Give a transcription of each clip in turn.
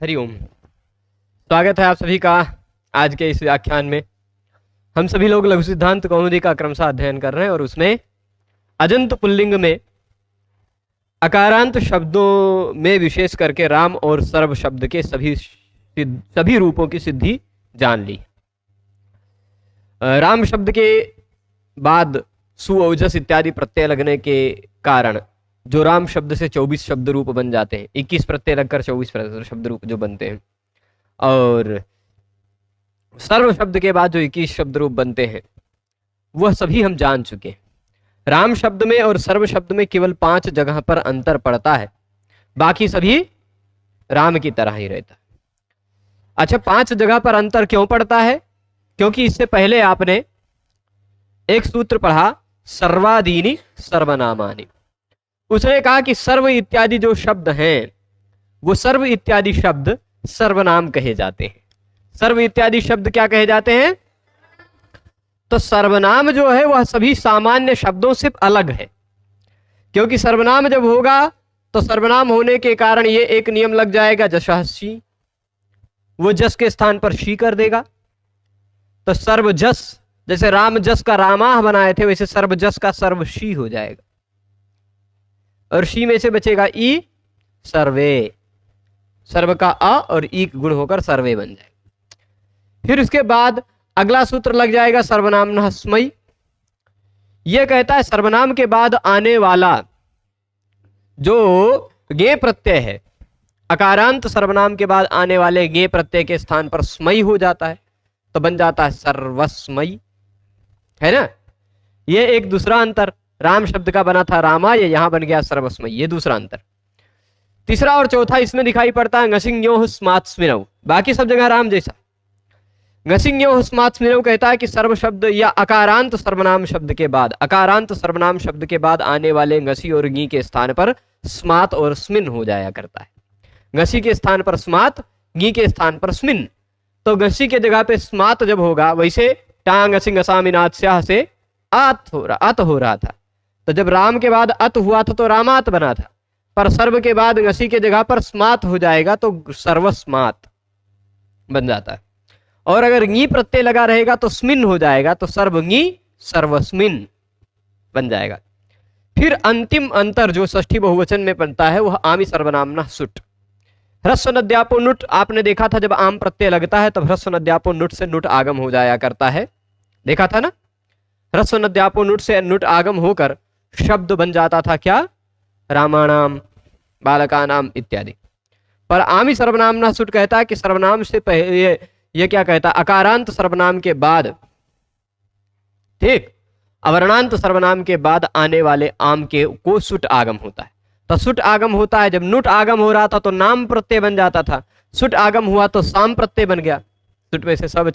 हरिओम। स्वागत है आप सभी का आज के इस व्याख्यान में। हम सभी लोग लघु सिद्धांत कौमुदी का क्रमशः अध्ययन कर रहे हैं और उसमें अजंत पुल्लिंग में अकारांत शब्दों में विशेष करके राम और सर्व शब्द के सभी रूपों की सिद्धि जान ली। राम शब्द के बाद सु औजस इत्यादि प्रत्यय लगने के कारण जो राम शब्द से 24 शब्द रूप बन जाते हैं, 21 प्रत्यय लगकर 24 शब्द रूप जो बनते हैं, और सर्व शब्द के बाद जो 21 शब्द रूप बनते हैं वह सभी हम जान चुके हैं। राम शब्द में और सर्व शब्द में केवल 5 जगह पर अंतर पड़ता है, बाकी सभी राम की तरह ही रहता है। अच्छा, 5 जगह पर अंतर क्यों पड़ता है? क्योंकि इससे पहले आपने एक सूत्र पढ़ा, सर्वादीनि सर्वनामानि। उसने कहा कि सर्व इत्यादि जो शब्द हैं वो सर्व इत्यादि शब्द सर्वनाम कहे जाते हैं। सर्व इत्यादि शब्द क्या कहे जाते हैं? तो सर्वनाम जो है वह सभी सामान्य शब्दों से अलग है, क्योंकि सर्वनाम जब होगा तो सर्वनाम होने के कारण ये एक नियम लग जाएगा, जशः शी, वो जस के स्थान पर शी कर देगा। तो सर्वजस, जैसे राम जस का रामाह बनाए थे, वैसे सर्वजस का सर्वशी हो जाएगा, और शी में से बचेगा ई, सर्वे। सर्व का अ और ई गुण होकर सर्वे बन जाएगा। फिर उसके बाद अगला सूत्र लग जाएगा सर्वनाम स्मयी। यह कहता है सर्वनाम के बाद आने वाला जो ज्ञेय प्रत्यय है, अकारांत सर्वनाम के बाद आने वाले ज्ञेय प्रत्यय के स्थान पर स्मयी हो जाता है, तो बन जाता है सर्वस्मयी, है ना। यह एक दूसरा अंतर। राम शब्द का बना था रामाय, यहां बन गया सर्वस्मयी, ये दूसरा अंतर। तीसरा और चौथा इसमें दिखाई पड़ता है ngसिंग्योः स्मात् स्मिनौ। बाकी सब जगह राम जैसा। ngसिंग्योः स्मात् स्मिनौ कहता है कि सर्व शब्द या अकारांत सर्वनाम शब्द के बाद, अकारांत सर्वनाम शब्द के बाद आने वाले ngसी और गी के स्थान पर स्मात् और स्मिन हो जाया करता है। ngसी के स्थान पर स्मात्, गी के स्थान पर स्मिन। तो ngसी के जगह पे स्मात् जब होगा, वैसे टांग सिंह असामिनात्स्याह से अत हो रहा था। तो जब राम के बाद अत हुआ था तो रामात बना था, पर सर्व के बाद ngसी के जगह पर स्मात हो जाएगा तो सर्वस्मात बन जाता है। और अगर गी प्रत्यय लगा रहेगा तो स्मिन हो जाएगा, तो सर्वगी सर्वस्मिन बन जाएगा। फिर अंतिम अंतर जो षष्ठी बहुवचन में बनता है वह आमी सर्वनामना सुट। ह्रस्व नद्यापो नुट आपने देखा था, जब आम प्रत्यय लगता है तब ह्रस्व नद्यापो नुट से नुट आगम हो जाया करता है, देखा था ना। ह्रस्व नद्यापो नुट से नुट आगम होकर शब्द बन जाता था क्या? रामाणाम, बालकानाम इत्यादि। पर आमी सर्वनामना सुट कहता है कि सर्वनाम से पहले ये क्या कहता है, अकारांत सर्वनाम के बाद, ठीक, अवर्णांत सर्वनाम के बाद आने वाले आम के को सुट आगम होता है। तो सुट आगम होता है, जब नुट आगम हो रहा था तो नाम प्रत्यय बन जाता था, सुट आगम हुआ तो साम प्रत्यय बन गया, सुट में से सब।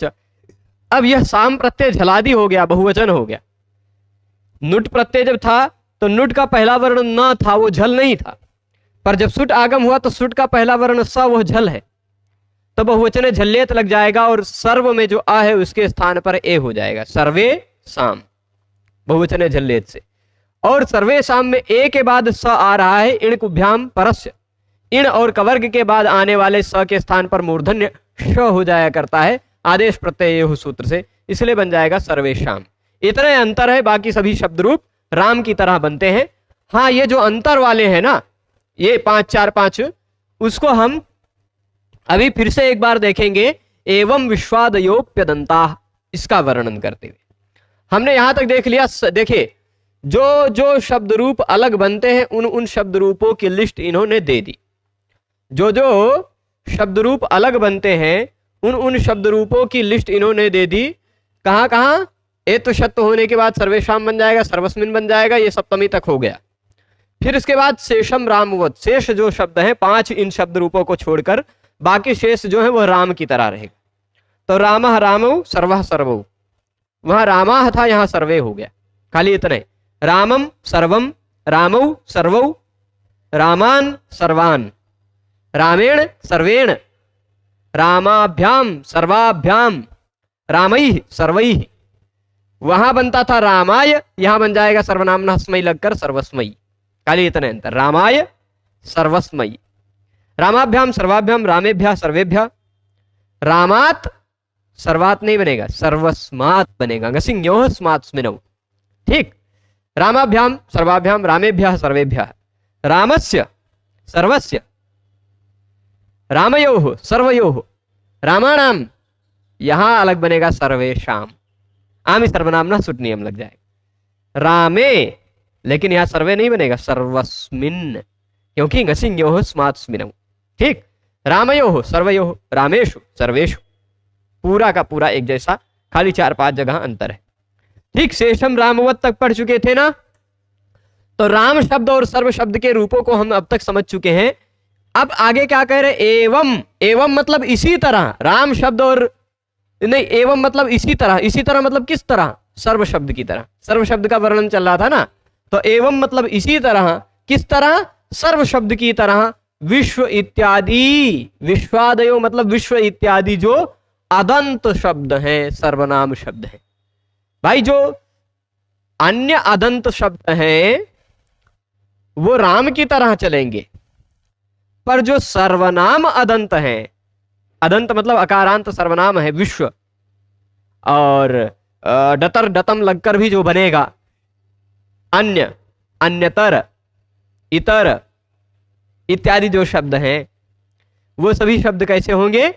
अब यह साम प्रत्यय झलादी हो गया, बहुवचन हो गया। नुट प्रत्यय जब था तो नुट का पहला वर्ण न था, वो झल नहीं था, पर जब सुट आगम हुआ तो सुट का पहला वर्ण स, वो झल है, तो बहुवचन झल्लेत लग जाएगा, और सर्व में जो आ है उसके स्थान पर ए हो जाएगा, सर्वे साम, बहुवचन झल्लेत से। और सर्वे साम में ए के बाद स आ रहा है, इण कुभ्याम परस्य, इण और कवर्ग के बाद आने वाले स के स्थान पर मूर्धन्य श हो जाया करता है आदेश प्रत्यय सूत्र से, इसलिए बन जाएगा सर्वेशाम। इतने अंतर है, बाकी सभी शब्द रूप राम की तरह बनते हैं। हाँ, ये जो अंतर वाले हैं ना, ये 5 4 5, उसको हम अभी फिर से एक बार देखेंगे। एवं विश्वादयोप्यदंता, इसका वर्णन करते हुए हमने यहां तक देख लिया। देखिए, जो जो शब्द रूप अलग बनते हैं उन शब्द रूपों की लिस्ट इन्होंने दे दी। जो जो शब्द रूप अलग बनते हैं उन शब्द रूपों की लिस्ट इन्होंने दे दी। कहां कहां? ए तो शब्द होने के बाद सर्वेशाम बन जाएगा, सर्वस्मिन बन जाएगा, ये सप्तमी तक हो गया। फिर इसके बाद शेषम रामवत, शेष जो शब्द हैं 5, इन शब्द रूपों को छोड़कर बाकी शेष जो है वह राम की तरह रहेगा। तो रामः रामौ, सर्वः सर्वौ, वहां रामाह था, यहां सर्वे हो गया, खाली इतने। रामम सर्वम, रामौ सर्वौ, रामान सर्वान, रामेण सर्वेण, रामाभ्याम सर्वाभ्याम, रामैः सर्वैः। वहां बनता था रामाय, यहां बन जाएगा सर्वनामना स्मयी लगकर सर्वस्मयी, खाली इतने अंतर, रामाय सर्वस्मयी। रामाभ्याम सर्वाभ्याम रामेभ्यः सर्वेभ्यः। रामात सर्वात नहीं बनेगा, सर्वस्मात बनेगा, ngसिंह स्मात् स्मिनौ। ठीक, रामाभ्याम सर्वाभ्याम रामेभ्यः सर्वेभ्यः। रामस्य सर्वस्य, रामयोः सर्वयोः, रामाणाम यहां अलग बनेगा सर्वेशाम, आमी सर्वनाम न सुट नियम लग जाएगा। रामे, लेकिन यहां सर्वे नहीं बनेगा, सर्वस्मिन, क्योंकि ngसिंह स्मात् स्मिनौ। ठीक, रामयोः सर्वयोः, रामेषु सर्वेषु, पूरा का पूरा एक जैसा, खाली 4-5 जगह अंतर है। ठीक, शेषम रामवत तक पढ़ चुके थे ना। तो राम शब्द और सर्व शब्द के रूपों को हम अब तक समझ चुके हैं। अब आगे क्या कह रहे, एवं, एवं मतलब इसी तरह, राम शब्द और नहीं, एवं मतलब इसी तरह, इसी तरह मतलब किस तरह, सर्व शब्द की तरह, सर्व शब्द का वर्णन चल रहा था ना। तो एवं मतलब इसी तरह, किस तरह, सर्व शब्द की तरह, विश्व इत्यादि, विश्वादयो मतलब विश्व इत्यादि जो अदंत शब्द हैं, सर्वनाम शब्द हैं। भाई जो अन्य अदंत शब्द हैं वो राम की तरह चलेंगे, पर जो सर्वनाम अदंत हैं, अदंत मतलब अकारांत सर्वनाम है विश्व, और डतर डतम लगकर भी जो बनेगा, अन्य, अन्यतर, इतर इत्यादि जो शब्द हैं वो सभी शब्द कैसे होंगे,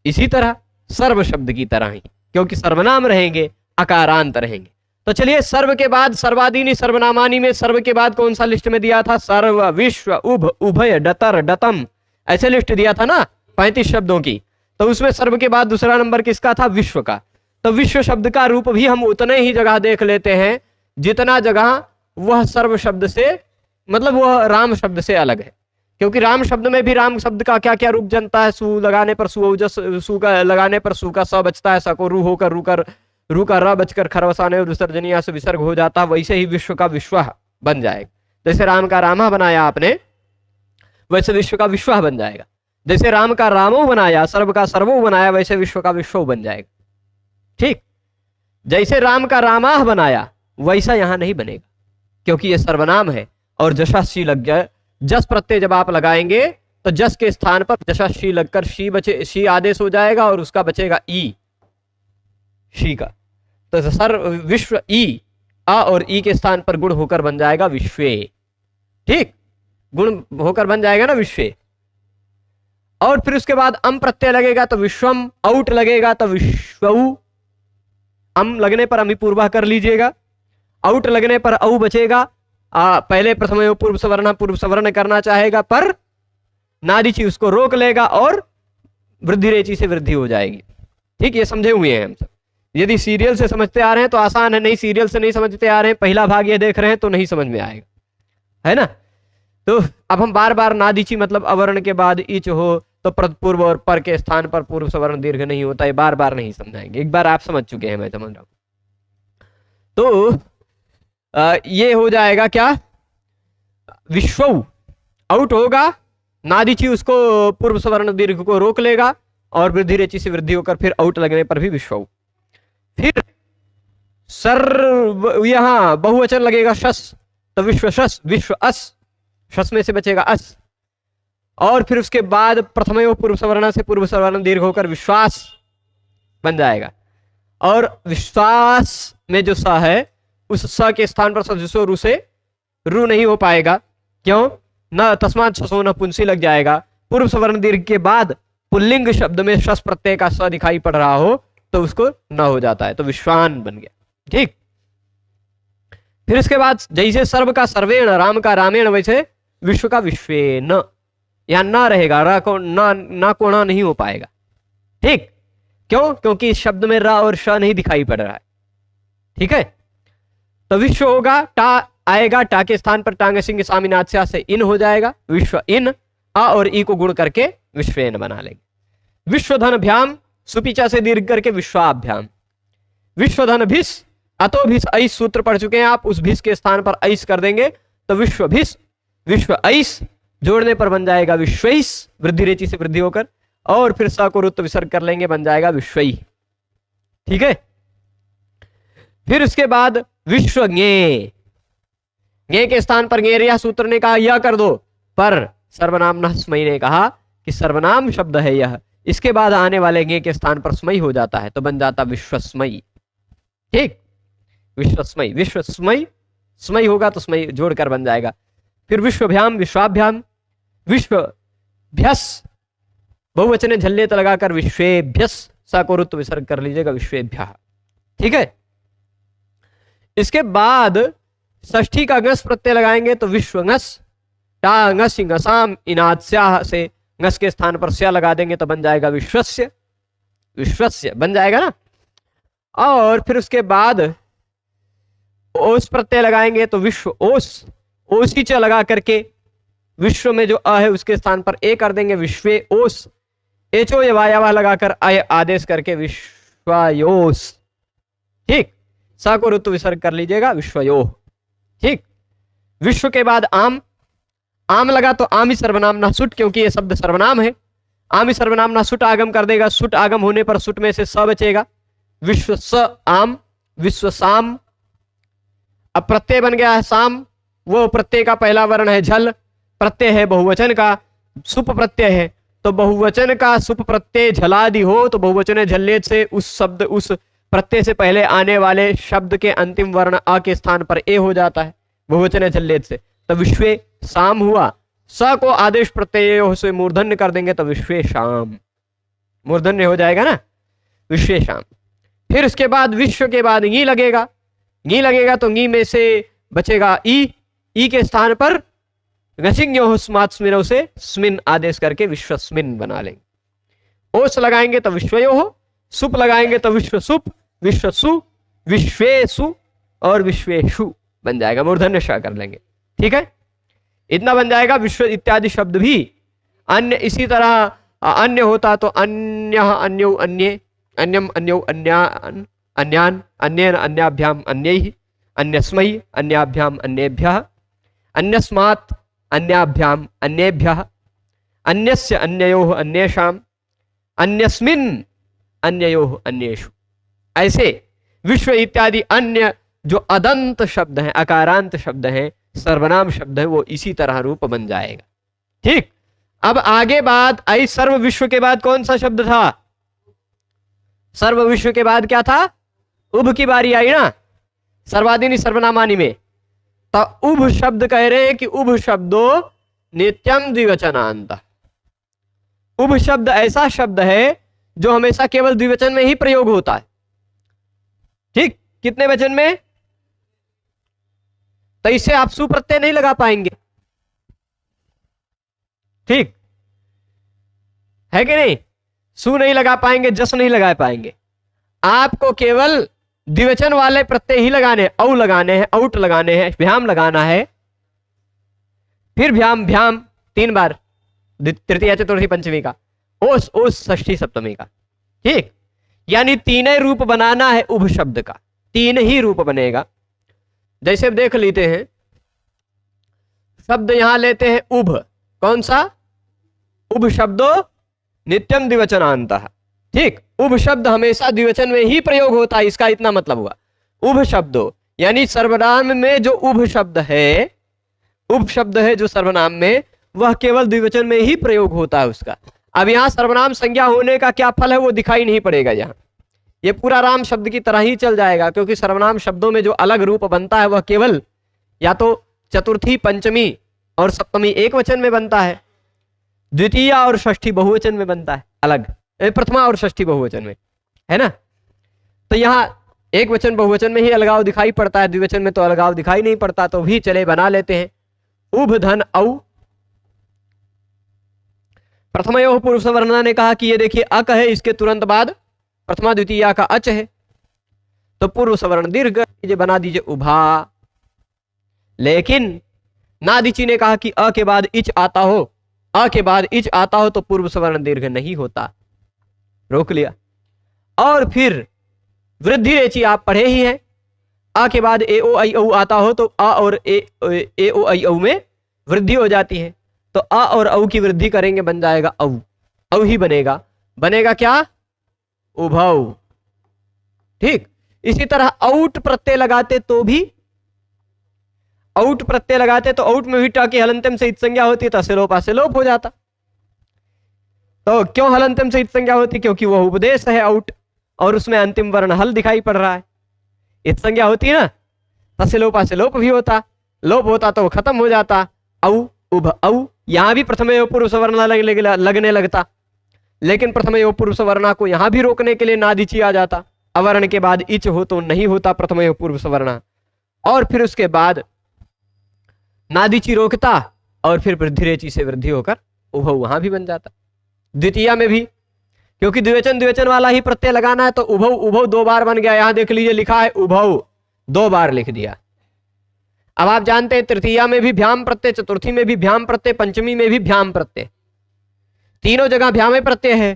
इसी तरह, सर्व शब्द की तरह ही, क्योंकि सर्वनाम रहेंगे, अकारांत रहेंगे। तो चलिए, सर्व के बाद सर्वादीनि सर्वनामानि में सर्व के बाद कौन सा लिस्ट में दिया था, सर्व, विश्व, उभ, उभय, डतर, डतम, ऐसे लिस्ट दिया था ना 35 शब्दों की। तो उसमें सर्व के बाद दूसरा नंबर किसका था, विश्व का। तो विश्व शब्द का रूप भी हम उतने ही जगह देख लेते हैं जितना जगह वह सर्व शब्द से, मतलब वह राम शब्द से अलग है। क्योंकि राम शब्द में भी राम शब्द का क्या क्या रूप जनता है, सु लगाने पर सु ओजस, सु का लगाने पर सु का स बचता है, स को रू होकर रू का र बचकर खरवसाने और विसर्जनिया से विसर्ग हो जाता है। वैसे ही विश्व का विश्व बन जाएगा। जैसे राम का रामा बनाया आपने, वैसे विश्व का विश्व बन जाएगा। जैसे राम का रामो बनाया, सर्व का सर्वो बनाया, वैसे विश्व का विश्व बन जाएगा। ठीक, जैसे राम का रामाह बनाया वैसा यहां नहीं बनेगा, क्योंकि यह सर्वनाम है और जशाशी लग जाए, जस प्रत्यय जब आप लगाएंगे तो जस के स्थान पर जशाशी लगकर शी बचे, शी आदेश हो जाएगा और उसका बचेगा ई, शी का। तो सर्व विश्व ई, आ और ई के स्थान पर गुण होकर बन जाएगा विश्वे। ठीक, गुण होकर बन जाएगा ना विश्वे। और फिर उसके बाद अम प्रत्यय लगेगा तो विश्वम, आउट लगेगा तो विश्वऊ, अम लगने पर अमी पूर्वा कर लीजिएगा, आउट लगने पर औ बचेगा। पहले प्रथम पूर्व सवर्ण करना चाहेगा पर नादिची उसको रोक लेगा और वृद्धि रेची से वृद्धि हो जाएगी। ठीक, ये समझे हुए हैं हम सब। यदि सीरियल से समझते आ रहे हैं तो आसान है, नहीं सीरियल से नहीं समझते आ रहे हैं, पहला भाग ये देख रहे हैं तो नहीं समझ में आएगा, है ना। तो अब हम बार बार नादिची मतलब अवर्ण के बाद इच हो तो पूर्व और पर के स्थान पर पूर्व सवर्ण दीर्घ नहीं होता है, बार बार नहीं समझाएंगे, एक बार आप समझ चुके हैं, मैं समझ रहा हूं। तो ये हो जाएगा क्या, विश्व आउट होगा, नादिची उसको पूर्व सवर्ण दीर्घ को रोक लेगा और वृद्धि रेची से वृद्धि होकर फिर आउट लगने पर भी विश्व। फिर सर्व, यहां बहुवचन लगेगा शस, तो विश्व शस, विश्व अस, शस में से बचेगा अस। और फिर उसके बाद प्रथम पूर्व सवर्ण से पूर्व सवर्ण दीर्घ होकर विश्वास बन जाएगा। और विश्वास में जो स है उस स के स्थान पर सजसो रू से रू नहीं हो पाएगा, क्यों, न तस्मात ससो न पुंसी लग जाएगा। पूर्व सवर्ण दीर्घ के बाद पुल्लिंग शब्द में शस प्रत्यय का स दिखाई पड़ रहा हो तो उसको न हो जाता है, तो विश्वान बन गया। ठीक, फिर इसके बाद जैसे सर्व का सर्वेण, राम का रामेण, वैसे विश्व का विश्वेन, यहां न रहेगा, रा को न को न नहीं हो पाएगा। ठीक, क्यों, क्योंकि इस शब्द में रा और श नहीं दिखाई पड़ रहा है। ठीक है, तो विश्व होगा, टा आएगा, टा के स्थान पर टांग सिंह सामीनाथ से इन हो जाएगा, विश्व इन, आ और ई को गुण करके विश्वेन बना लेंगे। विश्वधन भ्याम, सुपीचा से दीर्घ करके विश्वाभ्याम। विश्वधन भिस, अतो भिस ऐस सूत्र पढ़ चुके हैं आप, उस भिस के स्थान पर ऐस कर देंगे तो विश्व भिस, विश्व ऐस जोड़ने पर बन जाएगा विश्वैस, वृद्धि रेची से वृद्धि होकर, और फिर स को रुत्व विसर्ग कर लेंगे, बन जाएगा विश्वई। ठीक है, फिर उसके बाद विश्व ज्ञे, ज्ञे के स्थान पर ज्ञेरिया सूत्र ने कहा यह कर दो, पर सर्वनाम स्मयी ने कहा कि सर्वनाम शब्द है यह, इसके बाद आने वाले गे के स्थान पर स्मयी हो जाता है तो बन जाता विश्वस्मयी। ठीक, विश्वस्मयी, विश्वस्मयी, स्मयी होगा तो स्मयी जोड़कर बन जाएगा। फिर विश्वभ्याम, विश्वाभ्याम, विश्वभ्यस, बहुवचने झल्लेत लगाकर विश्वेभ्यस, सा को रुत्व विसर्ग कर लीजिएगा, विश्वेभ्यः। ठीक है, इसके बाद षष्ठी का ngस प्रत्यय लगाएंगे तो विश्वngस, टा ngस ngसाम इनाद्स्याह से ngस के स्थान पर स्या लगा देंगे तो बन जाएगा विश्वस्य, विश्वस्य बन जाएगा ना। और फिर उसके बाद ओस प्रत्यय लगाएंगे तो विश्व ओस, ओसी च लगा करके विश्व में जो अ है उसके स्थान पर ए कर देंगे, विश्वे ओस, एचो या वायावा लगाकर अय आदेश करके विश्वयोस। ठीक, सा को ऋतु विसर्ग कर लीजिएगा, विश्वयो। ठीक, विश्व के बाद आम, आम लगा तो आम ही सर्वनाम ना सुट, क्योंकि ये शब्द सर्वनाम है, आम ही सर्वनाम ना सुट आगम कर देगा, सुट आगम होने पर सुट में से स बचेगा, विश्व स आम, विश्व साम। अब प्रत्यय बन गया है साम, वो प्रत्यय का पहला वर्ण है झल, प्रत्यय है बहुवचन का, सुप प्रत्यय है, तो बहुवचन का सुप प्रत्यय झलादि हो तो बहुवचन झल्लेत से उस शब्द, उस प्रत्यय से पहले आने वाले शब्द के अंतिम वर्ण अ के स्थान पर ए हो जाता है बहुवचन झल्लेत से, तो विश्वे शाम हुआ। स को आदेश प्रत्यय से मूर्धन्य कर देंगे तो विश्वे शाम, मूर्धन्य हो जाएगा ना, विश्वे शाम। फिर उसके बाद विश्व के बाद गी लगेगा, गी लगेगा तो गी में से बचेगा ई, ई के स्थान पर से स्मिन आदेश करके विश्वस्मिन बना लेंगे। ओस लगाएंगे तो विश्वयो हो, सुप लगाएंगे तो विश्व सुप, विश्वसु, विश्वेसु और विश्वेशु बन जाएगा, मूर्धन्य श कर लेंगे। ठीक है, इतना बन जाएगा। विश्व इत्यादि शब्द भी अन्य इसी तरह अन्य होता तो अन्य, अन्यो, अन्ये, अन्यम, अन्यो, अन्यान, अन्यान, अन्येन, अन्याभ्याम, अन्यैः, अन्यस्मै, अन्याभ्याम, अन्येभ्यः, अन्यस्मात्, अन्याभ्याम, अन्येभ्यः, अन्यस्य, अन्ययोः, अन्येषाम्, अन्यस्मिन्, अन्ययोः, अन्येषु। ऐसे विश्व इत्यादि अन्य जो अदंत शब्द हैं, अकारांत शब्द हैं, सर्वनाम शब्द है, वो इसी तरह रूप बन जाएगा। ठीक, अब आगे बात आई सर्व विश्व के बाद कौन सा शब्द था? सर्व विश्व के बाद क्या था? उभ की बारी आई ना, सर्वादिनी सर्वनामानी में। तो उभ शब्द कह रहे हैं कि उभ शब्दो नित्यम द्विवचनांत। उभ शब्द ऐसा शब्द है जो हमेशा केवल द्विवचन में ही प्रयोग होता है। ठीक, कितने वचन में? तो इसे आप सुप्रत्यय नहीं लगा पाएंगे। ठीक है कि नहीं? सु नहीं लगा पाएंगे, जस नहीं लगा पाएंगे। आपको केवल द्विवचन वाले प्रत्यय ही लगाने हैं, औ लगाने हैं, औट लगाने हैं, भ्याम लगाना है, फिर भ्याम भ्याम 3 बार, तृतीया चतुर्थी पंचमी का, ओस ओस षष्ठी सप्तमी का। ठीक, यानी 3 रूप बनाना है उभ शब्द का, 3 ही रूप बनेगा। जैसे देख लेते हैं, शब्द यहां लेते हैं उभ, कौन सा? उभ शब्दो नित्यम द्विवचनांतः। ठीक, उभ शब्द हमेशा द्विवचन में ही प्रयोग होता है, इसका इतना मतलब हुआ। उभ शब्दो यानी सर्वनाम में जो उभ शब्द है, उभ शब्द है जो सर्वनाम में, वह केवल द्विवचन में ही प्रयोग होता है उसका। अब यहां सर्वनाम संज्ञा होने का क्या फल है वो दिखाई नहीं पड़ेगा। यहाँ ये पूरा राम शब्द की तरह ही चल जाएगा, क्योंकि सर्वनाम शब्दों में जो अलग रूप बनता है वह केवल या तो चतुर्थी, पंचमी और सप्तमी एक वचन में बनता है, द्वितीया और षष्ठी बहुवचन में बनता है अलग, प्रथमा और षष्ठी बहुवचन में, है ना। तो यहाँ एक वचन बहुवचन में ही अलगाव दिखाई पड़ता है, द्विवचन में तो अलगाव दिखाई नहीं पड़ता। तो भी चले बना लेते हैं। उभ धन औ। प्रथमयोः पूर्व संवर्णना ने कहा कि ये देखिए अक है, इसके तुरंत बाद प्रथमा द्वितीया का अच है, तो पूर्व सवर्ण दीर्घ बना दीजिए उभा। लेकिन नादिची ने कहा कि अ के बाद इच आता हो, अ के बाद इच आता हो तो पूर्व सवर्ण दीर्घ नहीं होता, रोक लिया। और फिर वृद्धि रेची आप पढ़े ही हैं, अ के बाद ए ओ आई औ आता हो तो अ और ए ओ आई औ में वृद्धि हो जाती है, तो अ और औ की वृद्धि करेंगे, बन जाएगा औ, औ ही बनेगा। बनेगा क्या? उभौ। ठीक, इसी तरह औट प्रत्यय लगाते तो भी औट प्रत्यय लगाते तो औट में भी ट की हलंतम से इत संज्ञा होती तो असिलोप असिलोप हो जाता। तो क्यों हलंतम से इत संज्ञा होती? क्योंकि वह उपदेश है औट और उसमें अंतिम वर्ण हल दिखाई पड़ रहा है। इत संज्ञा होती ना, असिलोप असिलोप भी होता, लोप होता तो वो खत्म हो जाता। औ उभ औ, यहां भी प्रथम पुरुष वर्ण लगने लगता, लेकिन प्रथम पुरुष वर्णा को यहां भी रोकने के लिए नादिची आ जाता। अवर्ण के बाद इच हो तो नहीं होता प्रथम पुरुष वर्णा, और फिर उसके बाद नादिची रोकता और फिर वृद्धिरेची से वृद्धि होकर उभ वहां भी बन जाता। द्वितीया में भी क्योंकि द्विवचन द्विवचन वाला ही प्रत्यय लगाना है तो उभौ उभौ 2 बार बन गया। यहां देख लीजिए लिखा है उभौ, 2 बार लिख दिया। अब आप जानते हैं तृतीया में भी भ्याम प्रत्यय, चतुर्थी में भी भ्याम प्रत्यय, पंचमी में भी भ्याम प्रत्यय, तीनों जगह भ्यामे प्रत्यय है।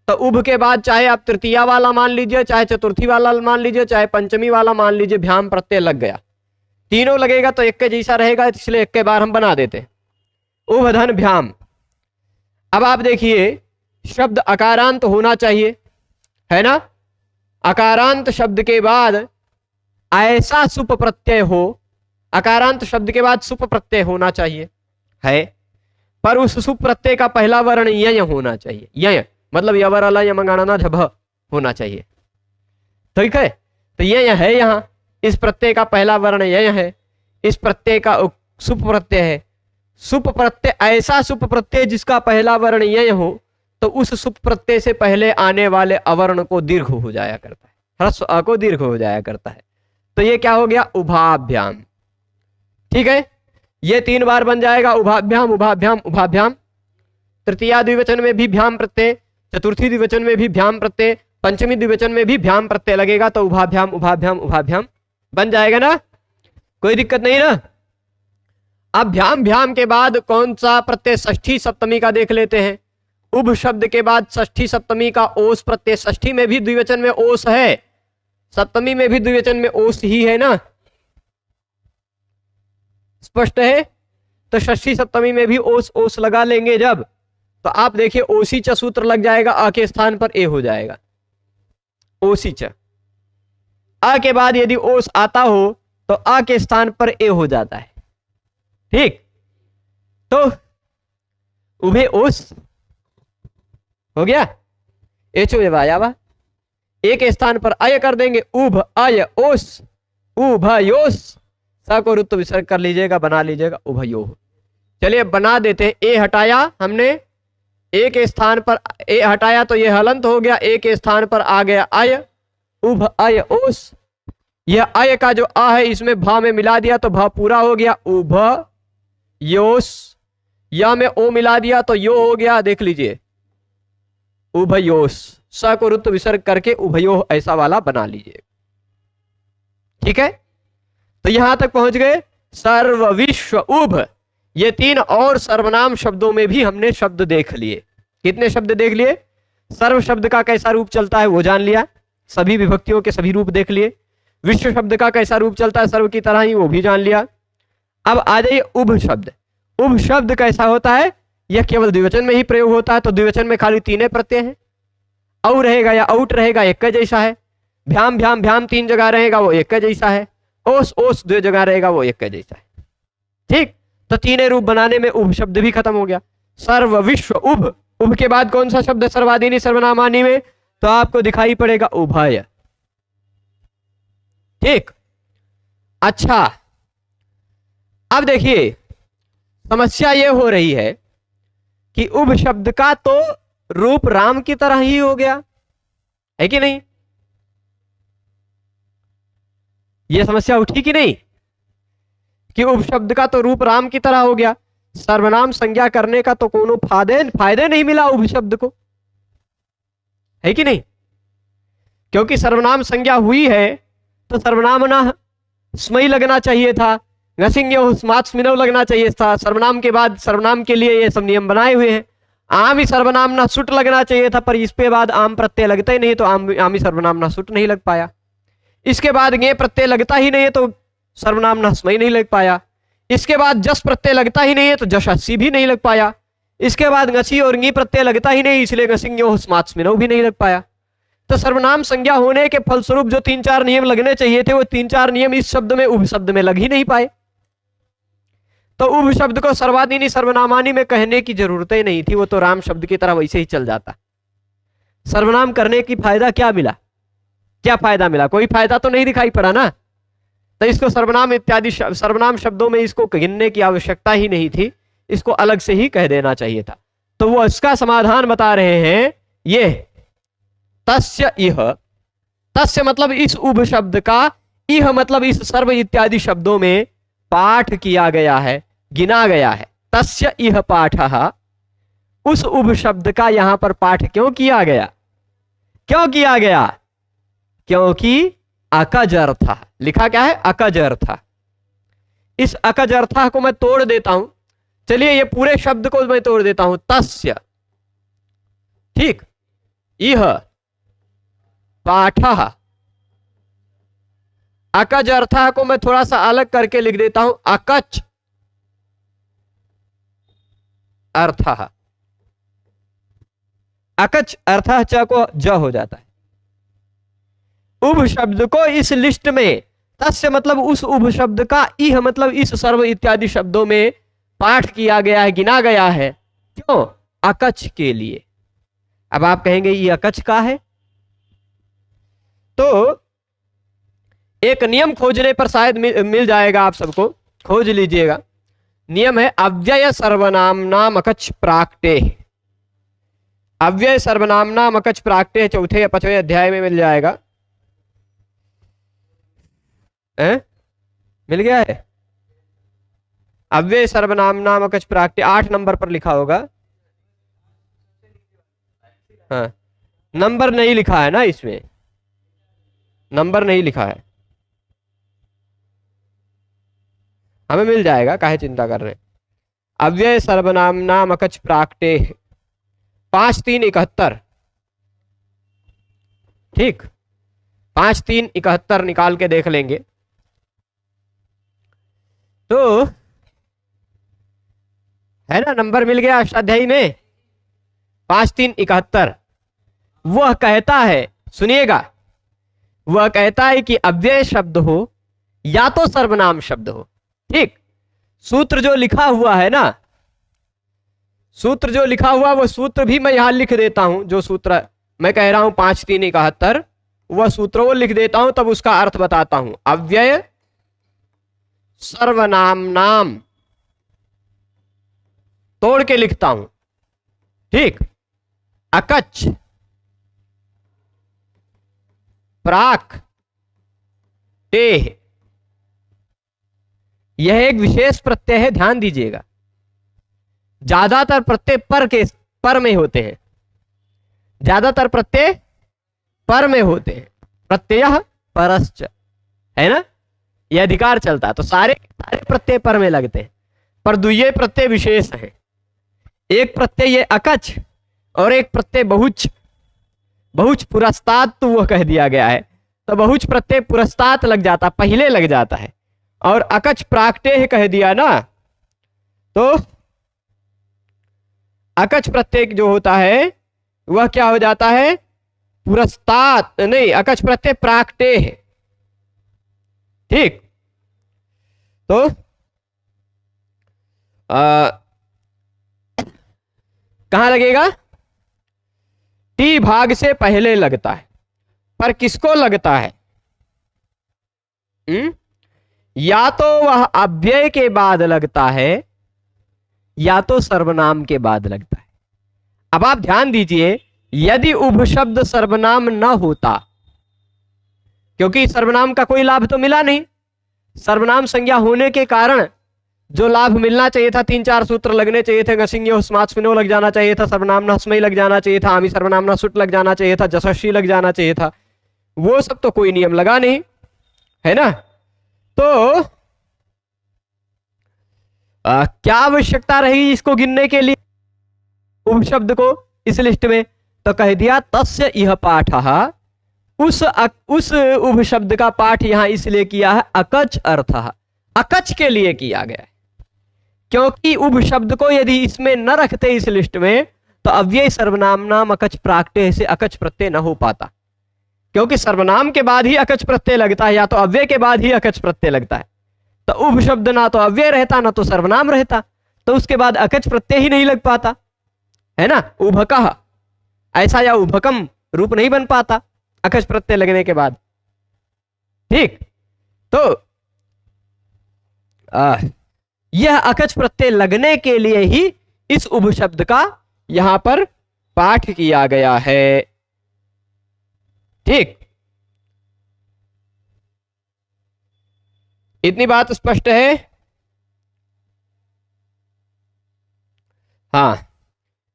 तो उभ के बाद चाहे आप तृतीया वाला मान लीजिए, चाहे चतुर्थी वाला मान लीजिए, चाहे पंचमी वाला मान लीजिए, भ्याम प्रत्यय लग गया। तीनों लगेगा तो एक के जैसा रहेगा, इसलिए एक के बार हम बना देते। उभ धन भ्याम। अब आप देखिए शब्द अकारांत होना चाहिए, है ना। अकारांत शब्द के बाद ऐसा सुप प्रत्यय हो, अकारांत शब्द के बाद सुप प्रत्यय होना चाहिए है, पर उस सुप प्रत्यय का पहला वर्ण यय होना चाहिए। यय मतलब यवर अला यमगाना झभ होना चाहिए, ठीक है। तो यय है, यहां इस प्रत्यय का पहला वर्ण यय है, इस प्रत्यय का सुप प्रत्यय है। सुप प्रत्यय ऐसा सुप प्रत्यय जिसका पहला वर्ण यय हो, तो उस सुप प्रत्यय से पहले आने वाले अवर्ण को दीर्घ हो जाया करता है, ह्रस्व अ को दीर्घ हो जाया करता है। तो ये क्या हो गया? उभाभ्याम, ठीक है। ये 3 बार बन जाएगा, उभाभ्याम उभाभ्याम उभाभ्याम। तृतीया द्विवचन में भी भ्याम प्रत्यय, चतुर्थी द्विवचन में भी भ्याम प्रत्यय, पंचमी द्विवचन में भी भ्याम प्रत्यय लगेगा, तो उभाभ्याम उभाभ्याम उभाभ्याम बन जाएगा ना, कोई दिक्कत नहीं ना। अब भ्याम भ्याम के बाद कौन सा प्रत्यय? षष्ठी सप्तमी का देख लेते हैं। उभ शब्द के बाद षष्ठी सप्तमी का ओस प्रत्यय, षष्ठी में भी द्विवचन में ओस है, सप्तमी में भी द्विवचन में ओस ही है ना, स्पष्ट है। तो षष्ठी सप्तमी में भी ओस ओस लगा लेंगे जब, तो आप देखिए ओसी च सूत्र लग जाएगा, अ के स्थान पर ए हो जाएगा, ओसी च। अ के बाद यदि ओस आता हो तो अ के स्थान पर ए हो जाता है, ठीक। तो उभे ओस हो गया, एचो वायावा, ए के स्थान पर अय कर देंगे, उभ अय ओस उभयोस, स को रुत्व विसर्ग कर लीजिएगा, बना लीजिएगा उभयो। चलिए बना देते हैं। ए हटाया हमने, ए के स्थान पर ए हटाया तो ये हलंत हो गया, ए के स्थान पर आ गया अय, उभ अय ओस। यह अय का जो आ है इसमें भा में मिला दिया तो भा पूरा हो गया, उभ योस। या में ओ मिला दिया तो यो हो गया, देख लीजिए उभयोस, स को रुत्व विसर्ग करके उभयो ऐसा वाला बना लीजिए, ठीक है। तो यहां तक पहुंच गए। सर्व विश्व उभ, ये 3 और सर्वनाम शब्दों में भी हमने शब्द देख लिए। कितने शब्द देख लिए? सर्व शब्द का कैसा रूप चलता है वो जान लिया, सभी विभक्तियों के सभी रूप देख लिए। विश्व शब्द का कैसा रूप चलता है सर्व की तरह ही, वो भी जान लिया। अब आ जाइए उभ शब्द। उभ शब्द कैसा होता है? यह केवल द्विवचन में ही प्रयोग होता है, तो द्विवचन में खाली 3 प्रत्यय हैं। औ रहेगा या औट रहेगा, एक का जैसा है। भ्याम भ्याम भ्याम 3 जगह रहेगा, वो एक का जैसा है। ओस ओस 2 जगह रहेगा, वो एक का जैसा है, ठीक। तो 3 रूप बनाने में उभ शब्द भी खत्म हो गया। सर्व विश्व उभ, उभ के बाद कौन सा शब्द सर्वाधीनी सर्वनामानी में? तो आपको दिखाई पड़ेगा उभय, ठीक। अच्छा, अब देखिए समस्या ये हो रही है कि उभ शब्द का तो रूप राम की तरह ही हो गया है कि नहीं? यह समस्या उठी कि नहीं कि उभ शब्द का तो रूप राम की तरह हो गया, सर्वनाम संज्ञा करने का तो कोनो फायदे नहीं मिला उभ शब्द को, है कि नहीं? क्योंकि सर्वनाम संज्ञा हुई है तो सर्वनाम ना स्मयी लगना चाहिए था, स्मात्स्मिनव लगना चाहिए था। सर्वनाम के बाद सर्वनाम के लिए ये सब नियम बनाए हुए हैं। आम ही सर्वनाम ना सुट लगना चाहिए था, पर इसके बाद आम प्रत्यय लगता ही नहीं, तो आम ही सर्वनाम ना सुट नहीं लग पाया। इसके बाद गे प्रत्यय लगता ही नहीं है तो सर्वनाम ना स्मयी नहीं लग पाया। इसके बाद जस प्रत्यय लगता ही नहीं है तो जशसी भी नहीं लग पाया। इसके बाद गसी और गी प्रत्यय लगता ही नहीं, इसलिए गसिंग्यो स्मात्स्मिनव भी नहीं लग पाया। तो सर्वनाम संज्ञा होने के फलस्वरूप जो 3-4 नियम लगने चाहिए थे, वो 3-4 नियम इस शब्द में उभ शब्द में लग ही नहीं पाए। तो उभ शब्द को सर्वादीनी सर्वनामानी में कहने की जरूरत ही नहीं थी, वो तो राम शब्द की तरह वैसे ही चल जाता। सर्वनाम करने की फायदा क्या मिला? क्या फायदा मिला? कोई फायदा तो नहीं दिखाई पड़ा ना। तो इसको सर्वनाम इत्यादि सर्वनाम शब्दों में इसको गिनने की आवश्यकता ही नहीं थी, इसको अलग से ही कह देना चाहिए था। तो वो इसका समाधान बता रहे हैं, ये तस्य इह, तस्य मतलब इस उभ शब्द का, इह मतलब इस सर्व इत्यादि शब्दों में पाठ किया गया है, गिना गया है। तस्य इह पाठः, उस उभ शब्द का यहां पर पाठ क्यों किया गया? क्यों किया गया? क्योंकि अकज अर्थ लिखा क्या है? अकज अर्थ। इस अकज अर्थ को मैं तोड़ देता हूं। चलिए ये पूरे शब्द को मैं तोड़ देता हूं। तस्य, ठीक, इह पाठः, अकज अर्थ को मैं थोड़ा सा अलग करके लिख देता हूं, अकच अर्थः। अकच अर्थः च को ज हो जाता है। उभ शब्द को इस लिस्ट में, तस्य मतलब उस उभ शब्द का, इह मतलब इस सर्व इत्यादि शब्दों में पाठ किया गया है, गिना गया है। क्यों? अकच के लिए। अब आप कहेंगे ये अकच का है, तो एक नियम खोजने पर शायद मिल जाएगा, आप सबको खोज लीजिएगा। नियम है अव्यय सर्वनाम नाम अकच प्राक्टे। अव्यय सर्वनाम नाम अकच प्राक्टे, चौथे या पांचवें अध्याय में मिल जाएगा। मिल गया है? अव्यय सर्वनाम नाम अकच प्राक्टे 8 नंबर पर लिखा होगा। हाँ, नंबर नहीं लिखा है ना, इसमें नंबर नहीं लिखा है। हमें मिल जाएगा, काहे चिंता कर रहे हैं। अव्यय सर्वनाम नाम अकच प्राक्टे 5-3-71, ठीक, 5-3-71 निकाल के देख लेंगे। तो है ना, नंबर मिल गया अष्टाध्यायी में 5-3-71। वह कहता है, सुनिएगा, वह कहता है कि अव्यय शब्द हो या तो सर्वनाम शब्द हो। ठीक, सूत्र जो लिखा हुआ है ना, सूत्र जो लिखा हुआ, वो सूत्र भी मैं यहां लिख देता हूं। जो सूत्र मैं कह रहा हूं 5-3-71, वह सूत्र वो लिख देता हूं, तब उसका अर्थ बताता हूं। अव्यय सर्वनाम नाम तोड़ के लिखता हूं, ठीक, अकच प्राक टेह। यह एक विशेष प्रत्यय है, ध्यान दीजिएगा। ज्यादातर प्रत्यय पर में होते हैं, ज्यादातर प्रत्यय पर में होते हैं। प्रत्यय परश्च, है ना, यह अधिकार चलता है, तो सारे प्रत्यय पर में लगते हैं। पर द्वितीय प्रत्यय विशेष है। एक प्रत्यय ये अकच और एक प्रत्यय बहुच। बहुच पुरस्तात् तो वह कह दिया गया है, तो बहुच प्रत्यय पुरस्तात् लग जाता, पहले लग जाता है, और अकच प्राक्टेह कह दिया ना, तो अकच प्रत्यय जो होता है वह क्या हो जाता है? पुरस्तात्, नहीं, अकच प्रत्यय प्राक्टेह। ठीक, तो कहां लगेगा? टी भाग से पहले लगता है, पर किसको लगता है? या तो वह अव्यय के बाद लगता है या तो सर्वनाम के बाद लगता है। अब आप ध्यान दीजिए, यदि उभ शब्द सर्वनाम न होता, क्योंकि सर्वनाम का कोई लाभ तो मिला नहीं, सर्वनाम संज्ञा होने के कारण जो लाभ मिलना चाहिए था, 3-4 सूत्र लगने चाहिए थे, गसिंग्यो स्मात्स्मिनो लग जाना चाहिए था, सर्वनाम नस्मय लग जाना चाहिए था, आमी सर्वनाम सुट लग जाना चाहिए था, जशस्वी लग जाना चाहिए था, वो सब तो कोई नियम लगा नहीं, है ना। तो क्या आवश्यकता रहेगी इसको गिनने के लिए, उभ शब्द को इस लिस्ट में? तो कह दिया तस्य इह पाठः, उस उभ शब्द का पाठ यहां इसलिए किया है अकच अर्थः, अकच के लिए किया गया है। क्योंकि उभ शब्द को यदि इसमें न रखते इस लिस्ट में, तो अव्यय सर्वनाम नाम अकच प्राक्टे से अकच प्रत्यय न हो पाता। क्योंकि सर्वनाम के बाद ही अकच प्रत्यय लगता है, या तो अव्यय के बाद ही अकच प्रत्यय लगता है। तो उभ शब्द ना तो अव्यय रहता ना तो सर्वनाम रहता, तो उसके बाद अकच प्रत्यय ही नहीं लग पाता, है ना। उभकः ऐसा या उभकम रूप नहीं बन पाता अकच प्रत्यय लगने के बाद। ठीक, तो यह अकच प्रत्यय लगने के लिए ही इस उभ शब्द का यहां पर पाठ किया गया है। ठीक, इतनी बात स्पष्ट है। हाँ,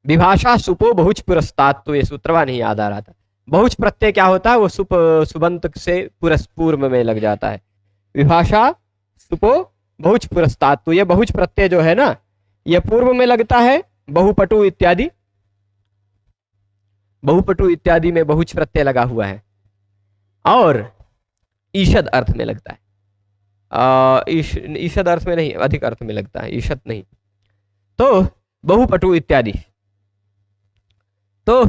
विभाषा सुपो बहुच पुरस्तात्, तो ये सूत्रवा नहीं याद आ रहा था। बहुच प्रत्यय क्या होता है, वो सुप सुबंत से पूर्व में लग जाता है। विभाषा सुपो बहुच पुरस्तात्, तो ये बहुच प्रत्यय जो है ना, ये पूर्व में लगता है। बहुपटु इत्यादि, बहुपटु इत्यादि में बहुच प्रत्यय लगा हुआ है, और ईषद अर्थ में लगता है। ईषद अर्थ में नहीं, अधिक अर्थ में लगता है, ईषद नहीं। तो बहुपटु इत्यादि, तो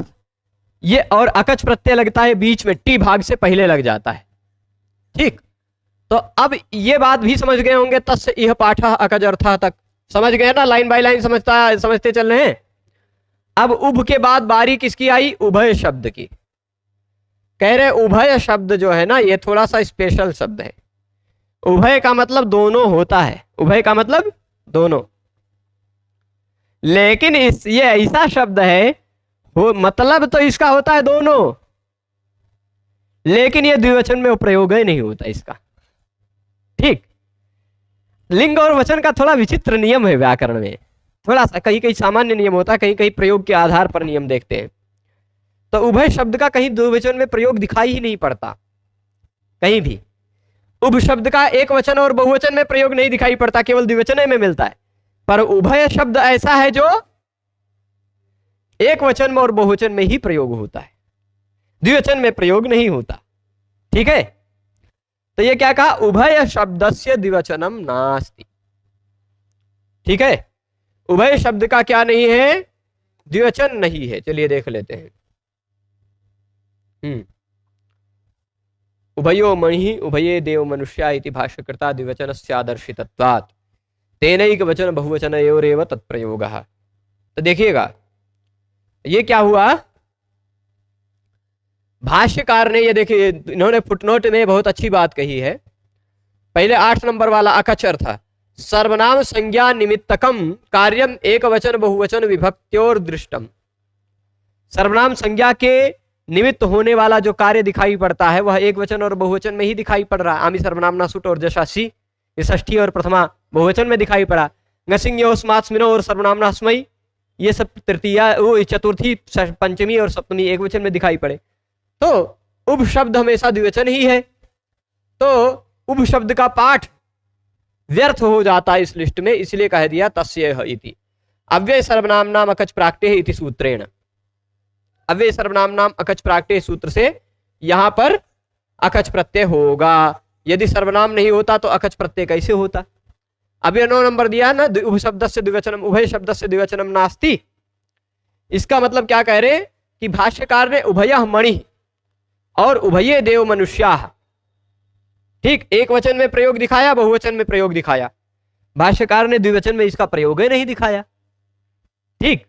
ये, और अकच प्रत्यय लगता है बीच में, टी भाग से पहले लग जाता है। ठीक, तो अब ये बात भी समझ गए होंगे, तस्य इह पाठः अकज अर्थः तक समझ गए ना, लाइन बाय लाइन समझते चल रहे हैं। अब उभ के बाद बारी किसकी आई, उभय शब्द की। कह रहे उभय शब्द जो है ना, ये थोड़ा सा स्पेशल शब्द है। उभय का मतलब दोनों होता है, उभय का मतलब दोनों, लेकिन ये ऐसा शब्द है, हो मतलब तो इसका होता है दोनों, लेकिन ये द्विवचन में प्रयोग ही नहीं होता इसका। ठीक, लिंग और वचन का थोड़ा विचित्र नियम है व्याकरण में, थोड़ा सा कहीं कहीं सामान्य नियम होता है, कहीं कहीं प्रयोग के आधार पर नियम देखते हैं। तो उभय शब्द का कहीं द्विवचन में प्रयोग दिखाई ही नहीं पड़ता कहीं भी। उभ शब्द का एक वचन और बहुवचन में प्रयोग नहीं दिखाई पड़ता, केवल द्विवचन में मिलता है। पर उभय शब्द ऐसा है जो एक वचन में और बहुवचन में ही प्रयोग होता है, द्विवचन में प्रयोग नहीं होता। ठीक है, तो ये क्या कहा, उभय शब्दस्य द्विवचनम नास्ति। ठीक है, उभय शब्द का क्या नहीं है, द्विवचन नहीं है। चलिए देख लेते हैं। उभयो मणि उभये देव मनुष्या इति भाष्यकृता द्विवचनस्यादर्शितत्वात् तेनैक वचन बहुवचनयोरेव तत्प्रयोगः। तो देखिएगा ये क्या हुआ, भाष्यकार ने, ये देखिए इन्होंने फुटनोट में बहुत अच्छी बात कही है। पहले 8 नंबर वाला अकच अर्थ, सर्वनाम संज्ञा निमित्तकम कार्यम एक वचन बहुवचन विभक्त्योर दृष्टम। सर्वनाम संज्ञा के निमित्त होने वाला जो कार्य दिखाई पड़ता है वह एक वचन और बहुवचन में ही दिखाई पड़ रहा है। आमी सर्वनामना सुट और जशासी, ये षष्ठी और प्रथमा बहुवचन में दिखाई पड़ा। ngसिंग्योस्मात्स्मिनो और सर्वनामना स्मयी, ये सब तृतीया, वो चतुर्थी, पंचमी और सप्तमी एक वचन में दिखाई पड़े। तो उभ शब्द हमेशा द्विवचन ही है, तो उभ शब्द का पाठ व्यर्थ हो जाता है इस लिस्ट में, इसलिए कह दिया तस्य इति अव्यय सर्वनाम नाम अकच प्राक्टे इति सूत्रेण। अव्यय सर्वनाम नाम अकच प्राक्टे सूत्र से यहां पर अकच प्रत्यय होगा। यदि सर्वनाम नहीं होता तो अकच प्रत्यय कैसे होता। अभी 9 नंबर दिया ना, उभ शब्द से द्विवचनम, उभय शब्द से द्विवचनम नास्ति। इसका मतलब क्या कह रहे कि भाष्यकार ने उभयः मणि और उभये देव मनुष्या, ठीक, एक वचन में प्रयोग दिखाया, बहुवचन में प्रयोग दिखाया। भाष्यकार ने द्विवचन में इसका प्रयोग ही नहीं दिखाया। ठीक,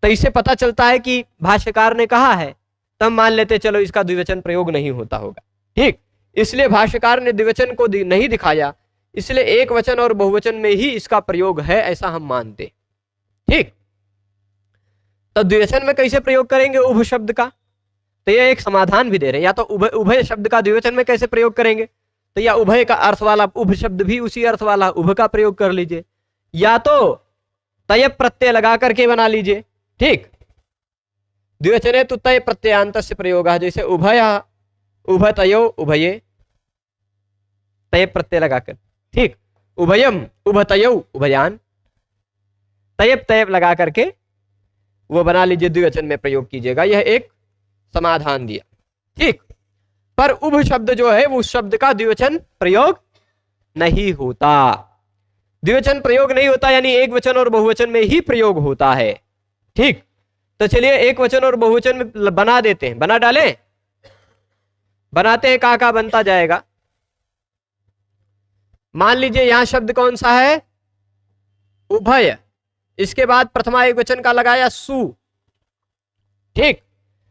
तो इससे पता चलता है कि भाष्यकार ने कहा है, तब मान लेते चलो इसका द्विवचन प्रयोग नहीं होता होगा। ठीक, इसलिए भाष्यकार ने द्विवचन को नहीं दिखाया, इसलिए एक वचन और बहुवचन में ही इसका प्रयोग है, ऐसा हम मानते। ठीक, तो द्विवचन में कैसे प्रयोग करेंगे उभ शब्द का, तो यह एक समाधान भी दे रहे हैं। या तो उभय शब्द का द्विवचन में कैसे प्रयोग करेंगे, तो या उभय का अर्थ वाला उभ शब्द भी उसी अर्थ वाला उभ का प्रयोग कर लीजिए, या तो तय प्रत्यय लगा करके बना लीजिए। ठीक, द्विवचने तो तय प्रत्ययांत से प्रयोग है, जैसे उभय उभतयो उभये, तय प्रत्यय लगाकर। ठीक, उभयम उभतयो उभयान, तय तय लगा करके वो बना लीजिए, द्विवचन में प्रयोग कीजिएगा। यह एक समाधान दिया। ठीक, पर उभ शब्द जो है वो उस शब्द का द्विवचन प्रयोग नहीं होता। द्विवचन प्रयोग नहीं होता यानी एक वचन और बहुवचन में ही प्रयोग होता है। ठीक, तो चलिए एक वचन और बहुवचन में बना देते हैं, बना डालें, बनाते हैं, का बनता जाएगा। मान लीजिए यहां शब्द कौन सा है, उभय। इसके बाद प्रथमा एक वचन का लगाया सु। ठीक,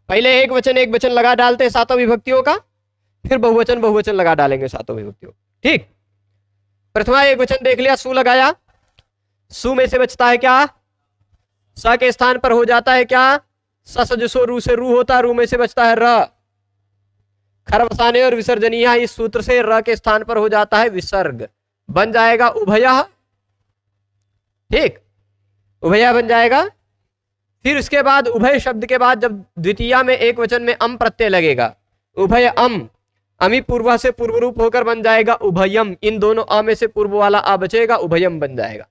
पहले एक वचन लगा डालते हैं सातों विभक्तियों का, फिर बहुवचन लगा डालेंगे सातों विभक्तियों। ठीक, प्रथमा एक वचन देख लिया, सु लगाया। सु में से बचता है क्या, स के स्थान पर हो जाता है क्या, सजसो रू से रू होता, रू में से बचता है र। खरवसाने और विसर्जनीय, इस सूत्र से र के स्थान पर हो जाता है विसर्ग, बन जाएगा उभयः। ठीक, उभयः बन जाएगा। फिर उसके बाद उभय शब्द के बाद जब द्वितीया में एक वचन में अम प्रत्यय लगेगा, उभय अम, अमी पूर्वा से पूर्व रूप होकर बन जाएगा उभयम। इन दोनों अ में से पूर्व वाला आ बचेगा, उभयम बन जाएगा।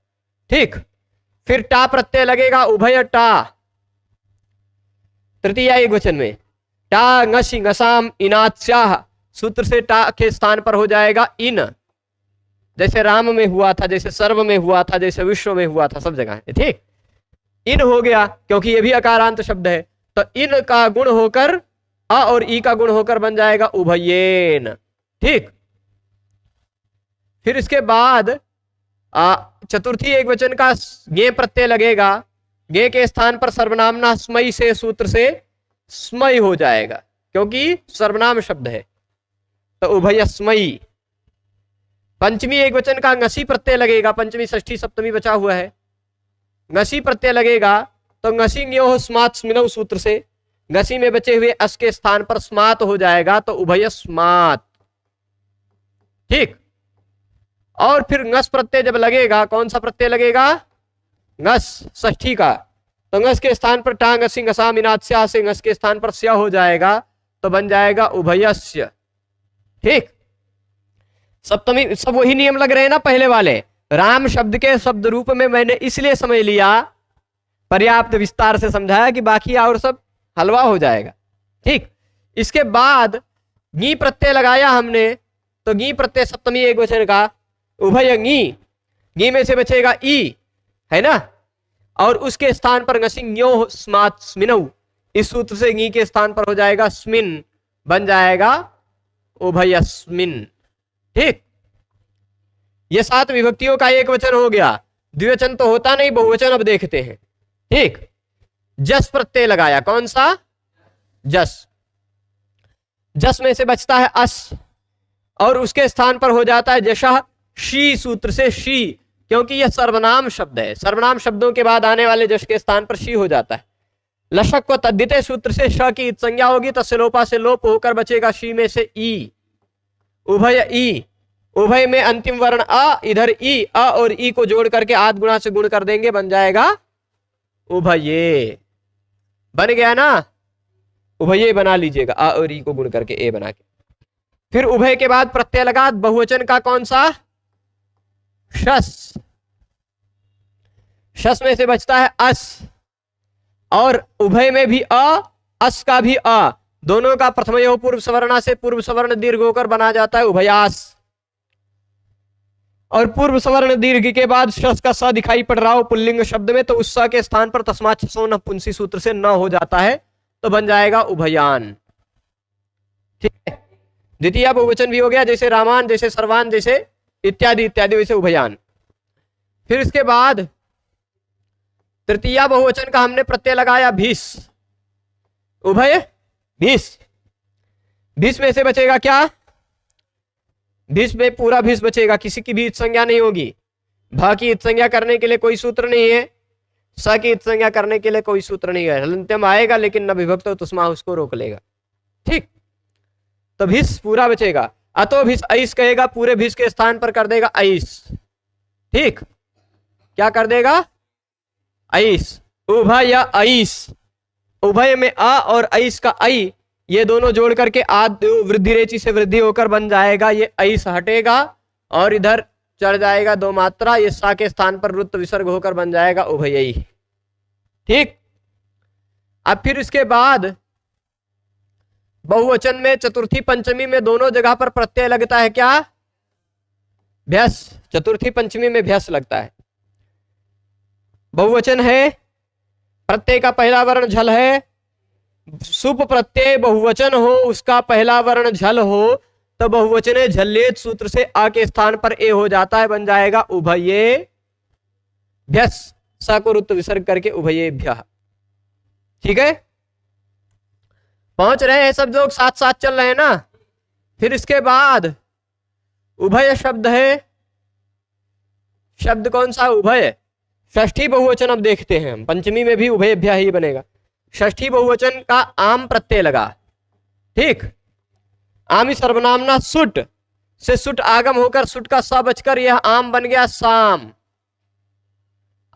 ठीक, फिर टा प्रत्यय लगेगा, उभय टा। तृतीया एक वचन में टा ngसि ngसाम इनात्स्याः, सूत्र से टा के स्थान पर हो जाएगा इन, जैसे राम में हुआ था, जैसे सर्व में हुआ था, जैसे विश्व में हुआ था, सब जगह है। ठीक, इन हो गया क्योंकि ये भी अकारांत शब्द है, तो इन का गुण होकर अ और ई का गुण होकर बन जाएगा उभयेन। ठीक, फिर इसके बाद चतुर्थी एक वचन का गे प्रत्यय लगेगा, गे के स्थान पर सर्वनामना स्मयी से सूत्र से स्मय हो जाएगा क्योंकि सर्वनाम शब्द है, तो उभयस्मयी। पंचमी एक वचन का ngसि प्रत्यय लगेगा, पंचमी षष्ठी सप्तमी बचा हुआ है, ngसि प्रत्यय लगेगा तो ngसि ञयोः स्मात् स्मिनौ सूत्र से ngसि में बचे हुए अस के स्थान पर स्मात हो जाएगा, तो उभयस्मात्। ठीक, और फिर ngस प्रत्यय जब लगेगा, कौन सा प्रत्यय लगेगा, ngस षष्ठी का, तो ngस के स्थान पर टा ngसि ngसाम इनात्स्याः से ngस के स्थान पर स्या हो जाएगा, तो बन जाएगा उभयस्य। ठीक, सप्तमी सब वही नियम लग रहे हैं ना पहले वाले। राम शब्द के शब्द रूप में मैंने इसलिए समझ लिया, पर्याप्त विस्तार से समझाया कि बाकी और सब हलवा हो जाएगा। ठीक, इसके बाद गी प्रत्यय लगाया हमने, तो गी प्रत्यय सप्तमी एक वचन का उभय गी में से बचेगा ई, है ना, और उसके स्थान पर ngसि ञयोः स्मात् स्मिनौ, इस सूत्र से गी के स्थान पर हो जाएगा स्मिन, बन जाएगा उभयस्मिन। ठीक, ये 7 विभक्तियों का एक वचन हो गया। द्विवचन तो होता नहीं, बहुवचन अब देखते हैं। ठीक, जस प्रत्यय लगाया, कौन सा, जस। जस में से बचता है अस और उसके स्थान पर हो जाता है जशः शी सूत्र से शी, क्योंकि यह सर्वनाम शब्द है, सर्वनाम शब्दों के बाद आने वाले जश के स्थान पर शी हो जाता है। लशक को तद्धिते सूत्र से श की संज्ञा होगी, तो सिलोपा से लोप होकर बचेगा शी में से ई, उभय ई। उभय में अंतिम वर्ण अ, इधर ई, अ और ई को जोड़ करके आद गुणा से गुण कर देंगे, बन जाएगा उभये। बन गया ना, उभये बना लीजिएगा, अ और ई को गुण करके ए बना के। फिर उभय के बाद प्रत्यय लगा बहुवचन का, कौन सा, शस। शस में से बचता है अस, और उभय में भी अ, अस का भी अ, दोनों का प्रथमयो पूर्व सवर्णा से पूर्व सवर्ण दीर्घ होकर बना जाता है उभयास। और पूर्व सवर्ण दीर्घ के बाद शस का स दिखाई पड़ रहा हो पुल्लिंग शब्द में, तो उस स के स्थान पर तस्मात् छसो नपुंसी सूत्र से न हो जाता है, तो बन जाएगा उभयान। ठीक है, द्वितीय बहुवचन भी हो गया, जैसे रामान, जैसे सर्वान, जैसे इत्यादि इत्यादि, वैसे उभयान। फिर इसके बाद तृतीया बहुवचन का हमने प्रत्यय लगाया भीस, उभय भीस। भीस में से बचेगा क्या, भीस में पूरा भीस बचेगा, किसी की भी संज्ञा नहीं होगी। भा की संज्ञा करने के लिए कोई सूत्र नहीं है, स की संज्ञा करने के लिए कोई सूत्र नहीं है। हलंत्यम आएगा लेकिन न विभक्त हो तुस्मा उसको रोक लेगा। ठीक, तो भीस पूरा बचेगा। अतो भीस ऐस कहेगा, पूरे भीस के स्थान पर कर देगा ऐस। ठीक, क्या कर देगा, ऐस। उभय या ऐस, उभय में अ और ऐस का ऐ, ये दोनों जोड़ करके आद वृद्धि रेची से वृद्धि होकर बन जाएगा, ये ऐस हटेगा और इधर चढ़ जाएगा दो मात्रा, ये सा के स्थान पर वृत्त विसर्ग होकर बन जाएगा उभयई। ठीक, अब फिर इसके बाद बहुवचन में चतुर्थी पंचमी में दोनों जगह पर प्रत्यय लगता है क्या, भ्यस। चतुर्थी पंचमी में भ्यस लगता है। बहुवचन है, प्रत्यय का पहला वर्ण झल है, सुप प्रत्यय बहुवचन हो, उसका पहला वर्ण झल हो, तो बहुवचने झल्लेत सूत्र से अ के स्थान पर ए हो जाता है, बन जाएगा उभयेभ्यस्, स को रुत्व विसर्ग करके उभयेभ्यः। ठीक है, पहुंच रहे हैं सब लोग, साथ साथ चल रहे हैं ना। फिर इसके बाद उभय शब्द है, शब्द कौन सा? उभय। षष्ठी बहुवचन अब देखते हैं हम, पंचमी में भी उभयेभ्यः ही बनेगा। षष्ठी बहुवचन का आम प्रत्यय लगा, ठीक। आमी सर्वनामना सुट से सुट आगम होकर सुट का सा बचकर यह आम बन गया साम।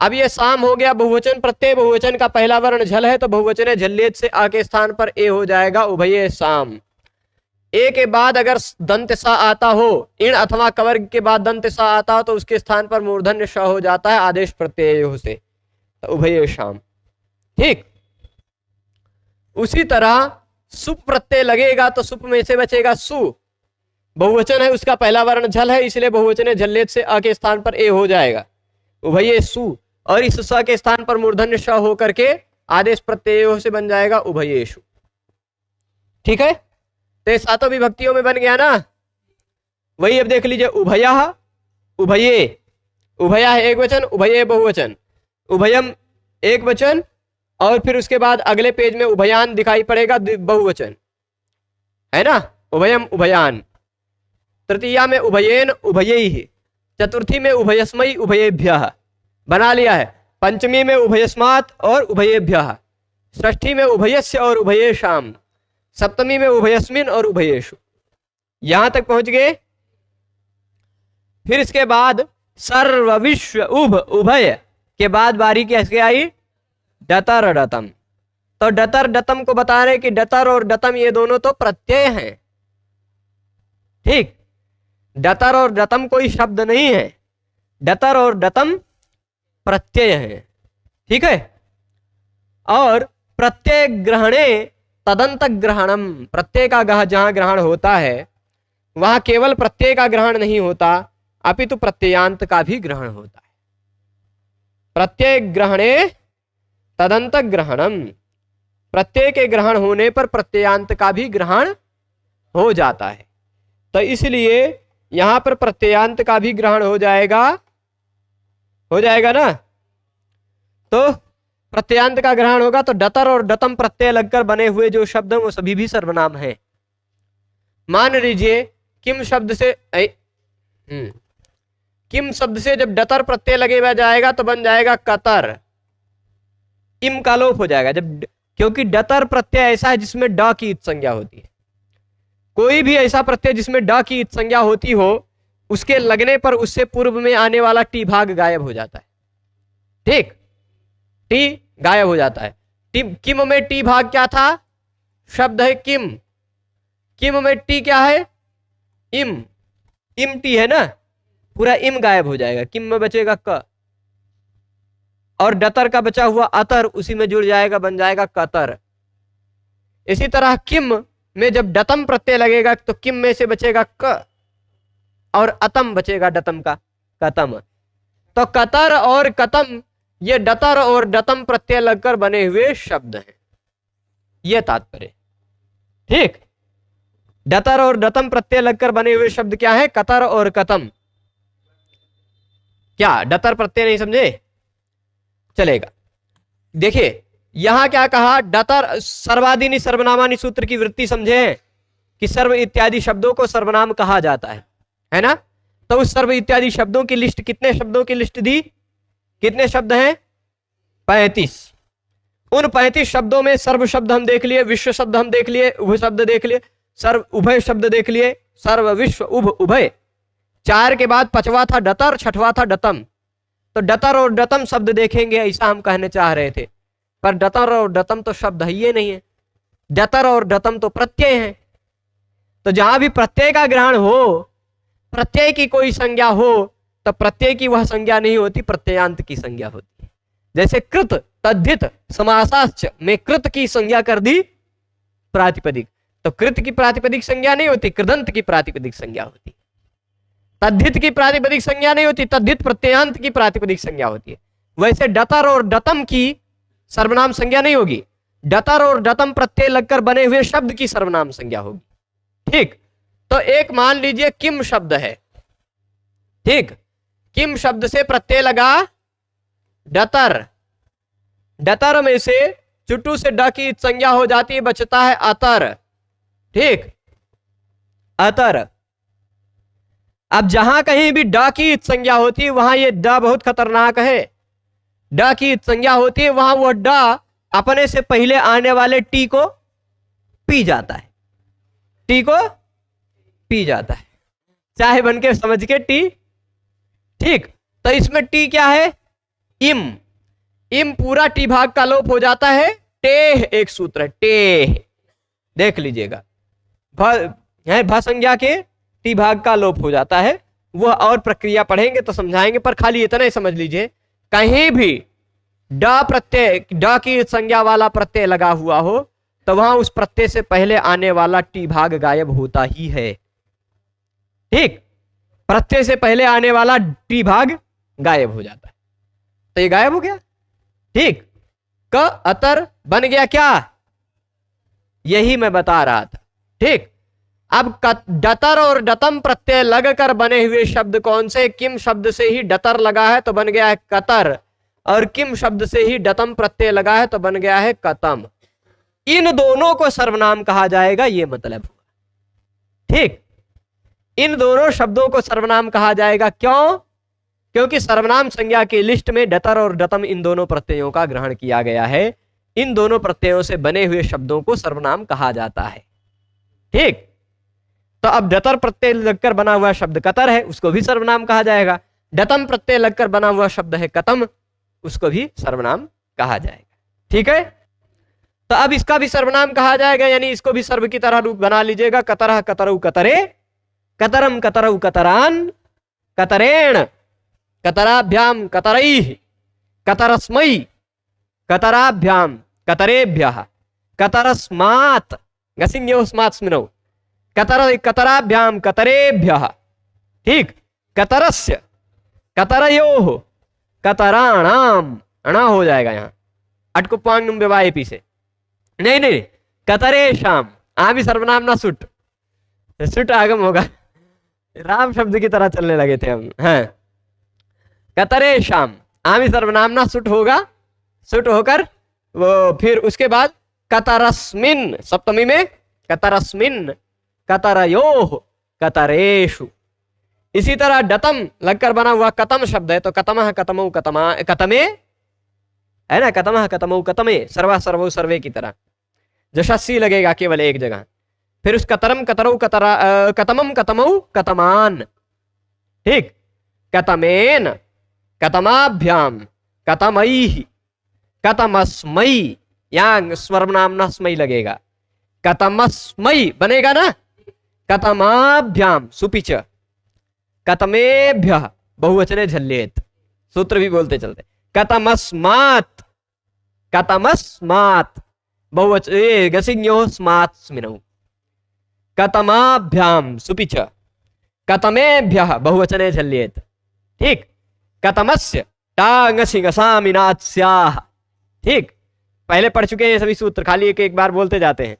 अब ये साम हो गया बहुवचन प्रत्यय, बहुवचन का पहला वर्ण झल है तो बहुवचन झल्लेत से आ के स्थान पर ए हो जाएगा उभये साम। ए के बाद अगर दंत सा आता हो, इण अथवा कवर्ग के बाद दंत सा आता हो तो उसके स्थान पर मूर्धन्य श हो जाता है आदेश प्रत्यय से, तो उभये शाम। ठीक, उसी तरह सुप प्रत्यय लगेगा तो सुप में से बचेगा सु, बहुवचन है उसका पहला वर्ण झल है इसलिए बहुवचन झल्लेत से अ के स्थान पर ए हो जाएगा उभये सु, और इस स के स्थान पर मूर्धन्य श होकर के आदेश प्रत्यय से बन जाएगा उभयेषु। ठीक है, तो ये सातों विभक्तियों में बन गया ना। वही अब देख लीजिए, उभयः उभये, उभयः एक वचन, उभये बहुवचन, उभयम एक वचन, और फिर उसके बाद अगले पेज में उभयान दिखाई पड़ेगा बहुवचन, है ना, उभयम उभयान। तृतीया में उभयेन उभयैः, चतुर्थी में उभयस्मै उभयेभ्यः, बना लिया है। पंचमी में उभयस्मात् और उभयेभ्यः, षष्ठी में उभयस्य और उभयेषाम, सप्तमी में उभयस्मिन और उभयेषु। यहां तक पहुंच गए। फिर इसके बाद सर्व विश्व उभ उभय के बाद बारी कैसे आई? डतर डतम। तो डतर डतम को बता रहे कि डतर और डतम ये दोनों तो प्रत्यय हैं। ठीक, डतर और डतम कोई शब्द नहीं है, डतर और डतम प्रत्यय है। ठीक है, और प्रत्यय ग्रहणे तदंत ग्रहणम, प्रत्यय का जहां ग्रहण होता है वहां केवल प्रत्यय का ग्रहण नहीं होता अपितु प्रत्ययांत का भी ग्रहण होता है। प्रत्यय ग्रहणे तदंत ग्रहणम, प्रत्यय के ग्रहण होने पर प्रत्ययांत का भी ग्रहण हो जाता है। तो इसलिए यहां पर प्रत्ययांत का भी ग्रहण हो जाएगा ना। तो प्रत्ययांत का ग्रहण होगा तो डतर और डतम प्रत्यय लगकर बने हुए जो शब्द हैं वो सभी भी सर्वनाम हैं। मान लीजिए किम शब्द से किम शब्द से जब डतर प्रत्यय लगे हुआ जाएगा तो बन जाएगा कतर, इम का लोप हो जाएगा जब, क्योंकि डतर प्रत्यय ऐसा है जिसमें ड की इत संज्ञा होती है। कोई भी ऐसा प्रत्यय जिसमें ड की इत संज्ञा होती हो उसके लगने पर उससे पूर्व में आने वाला टी भाग गायब हो जाता है। ठीक, टी गायब हो जाता है। किम में टी भाग क्या था? शब्द है किम, किम में टी क्या है? इम, इम टी है ना, पूरा इम गायब हो जाएगा, किम में बचेगा क, और डतर का बचा हुआ अतर उसी में जुड़ जाएगा, बन जाएगा कतर। इसी तरह किम में जब डतम प्रत्यय लगेगा तो किम में से बचेगा क और अतम बचेगा डतम का, कतम। तो कतर और कतम ये डतर और डतम प्रत्यय लगकर बने हुए शब्द हैं, ये तात्पर्य। ठीक, डतर और डतम प्रत्यय लगकर बने हुए शब्द क्या है? कतर और कतम। क्या डतर प्रत्यय नहीं समझे? चलेगा। देखिए यहां क्या कहा, डतर सर्वादीनि सर्वनामानि सूत्र की वृत्ति समझे हैं कि सर्व इत्यादि शब्दों को सर्वनाम कहा जाता है ना। तो उस सर्व इत्यादि शब्दों की लिस्ट, कितने शब्दों की लिस्ट दी? कितने शब्द हैं? 35। उन 35 शब्दों में सर्व शब्द हम देख लिए, विश्व शब्द हम देख लिए, उभय शब्द देख लिए, सर्व उभय शब्द देख लिए, सर्व विश्व उभ उभय। 4 के बाद 5वां था डतर, 6वां था डतम। तो डतर और डतम शब्द देखेंगे ऐसा हम कहने चाह रहे थे, पर डतर और डतम तो शब्द है ये नहीं है, डतर और डतम तो प्रत्यय है। तो जहां भी प्रत्यय का ग्रहण हो, प्रत्यय की कोई संज्ञा हो, तो प्रत्यय की वह संज्ञा नहीं होती, प्रत्ययांत की संज्ञा होती है। जैसे कृत तद्धित समासाश्च में कृत की संज्ञा कर दी प्रातिपदिक, तो कृत की प्रातिपदिक संज्ञा नहीं होती, कृदंत की प्रातिपदिक संज्ञा होती। तद्धित की प्रातिपदिक संज्ञा नहीं होती, तद्धित प्रत्ययांत की प्रातिपदिक संज्ञा होती है। वैसे डतर और डतम की सर्वनाम संज्ञा नहीं होगी, डतर और डतम प्रत्यय लगकर बने हुए शब्द की सर्वनाम संज्ञा होगी। ठीक, तो एक मान लीजिए किम शब्द है, ठीक, किम शब्द से प्रत्यय लगा डतर, डतर में से चुट्टू से ड की संज्ञा हो जाती है, बचता है अतर, ठीक, अतर। अब जहां कहीं भी ड की संज्ञा होती है वहां ये ड बहुत खतरनाक है, ड की संज्ञा होती है वहां वो ड अपने से पहले आने वाले टी को पी जाता है, टी को पी जाता है, चाहे बन के समझ के टी, ठीक। तो इसमें टी क्या है, इम, इम पूरा टी भाग का लोप हो जाता है, टेह एक सूत्र है, टेह, देख लीजिएगा, भ संज्ञा के टी भाग का लोप हो जाता है। वह और प्रक्रिया पढ़ेंगे तो समझाएंगे, पर खाली इतना ही समझ लीजिए, कहीं भी ड प्रत्यय, ड की संज्ञा वाला प्रत्यय लगा हुआ हो तो वहां उस प्रत्यय से पहले आने वाला टी भाग गायब होता ही है, ठीक, प्रत्यय से पहले आने वाला टी भाग गायब हो जाता है, तो ये गायब हो गया, ठीक। क अतर बन गया क्या, यही मैं बता रहा था, ठीक। अब डतर और डतम प्रत्यय लगकर बने हुए शब्द कौन से, किम शब्द से ही डतर लगा है तो बन गया है कतर, और किम शब्द से ही डतम प्रत्यय लगा है तो बन गया है कतम। इन दोनों को सर्वनाम कहा जाएगा, ये मतलब हुआ, ठीक। इन दोनों शब्दों को सर्वनाम कहा जाएगा, क्यों, क्योंकि सर्वनाम संज्ञा की लिस्ट में डतर और डतम इन दोनों प्रत्ययों का ग्रहण किया गया है, इन दोनों प्रत्ययों से बने हुए शब्दों को सर्वनाम कहा जाता है, ठीक। तो अब डतर प्रत्यय लगकर बना हुआ शब्द कतर है, उसको भी सर्वनाम कहा जाएगा, डतम प्रत्यय लगकर बना हुआ शब्द है कतम, उसको भी सर्वनाम कहा जाएगा, ठीक है। तो अब इसका भी सर्वनाम कहा जाएगा, यानी इसको भी सर्व की तरह रूप बना लीजिएगा, कतरह कतरऊ कतरे, कतरम कतरऊ कतरान, कतरेण, कतराभ्याम कतरैः, कतरस्मै, कतराभ्याम कतरेभ्यः, कतरस्मात्, गसिन्योस्मात्स्मिनौ, कतराभ्याम कतरेभ्यः, ठीक, कतरस्य, कतरयोः, कतराणाम, अणा हो जाएगा यहाँ, अटकुपांगनुम व्यवायपी से, नहीं नहीं, कतरेशाम, आ भी सर्वनाम ना सुट, सुट आगम होगा, राम शब्द की तरह चलने लगे थे हम, हैं, कतरेशाम, आ भी सर्वनाम ना सुट होगा, सुट होकर वो फिर उसके बाद कतरस्मिन, सप्तमी में कतरस्मिन, कतरयोः, कतरेषु। इसी तरह डतम लगकर बना हुआ कतम शब्द है तो कतमः कतमौ कतमा, कतमे है ना, कतमः कतमौ कतमे, सर्वा सर्वौ सर्वे की तरह, जशस्वी लगेगा केवल एक जगह, फिर उस कतरम कतरौ कतरा, कतमम कतमौ कतमान, ठीक, कतमेन, कतमाभ्याम, कतमैः, कतमस्मै, यहाँ सर्वनाम स्मै लगेगा, कतमस्मै बनेगा ना, कतमाभ्याम सुपिच, कतमेभ्यः बहुवचने झल्लेत, सूत्र भी बोलते चलते, कतमस्मात्, कतमस्मात् बहुवचने गसिन्योस्मात्स्मिनौ, कतमाभ्याम सुपिच, कतमेभ्यः बहुवचने झल्लेत, ठीक, कतमस्य टांगसि गसामिनात्स्याः, ठीक, पहले पढ़ चुके हैं ये सभी सूत्र, खाली एक एक बार बोलते जाते हैं।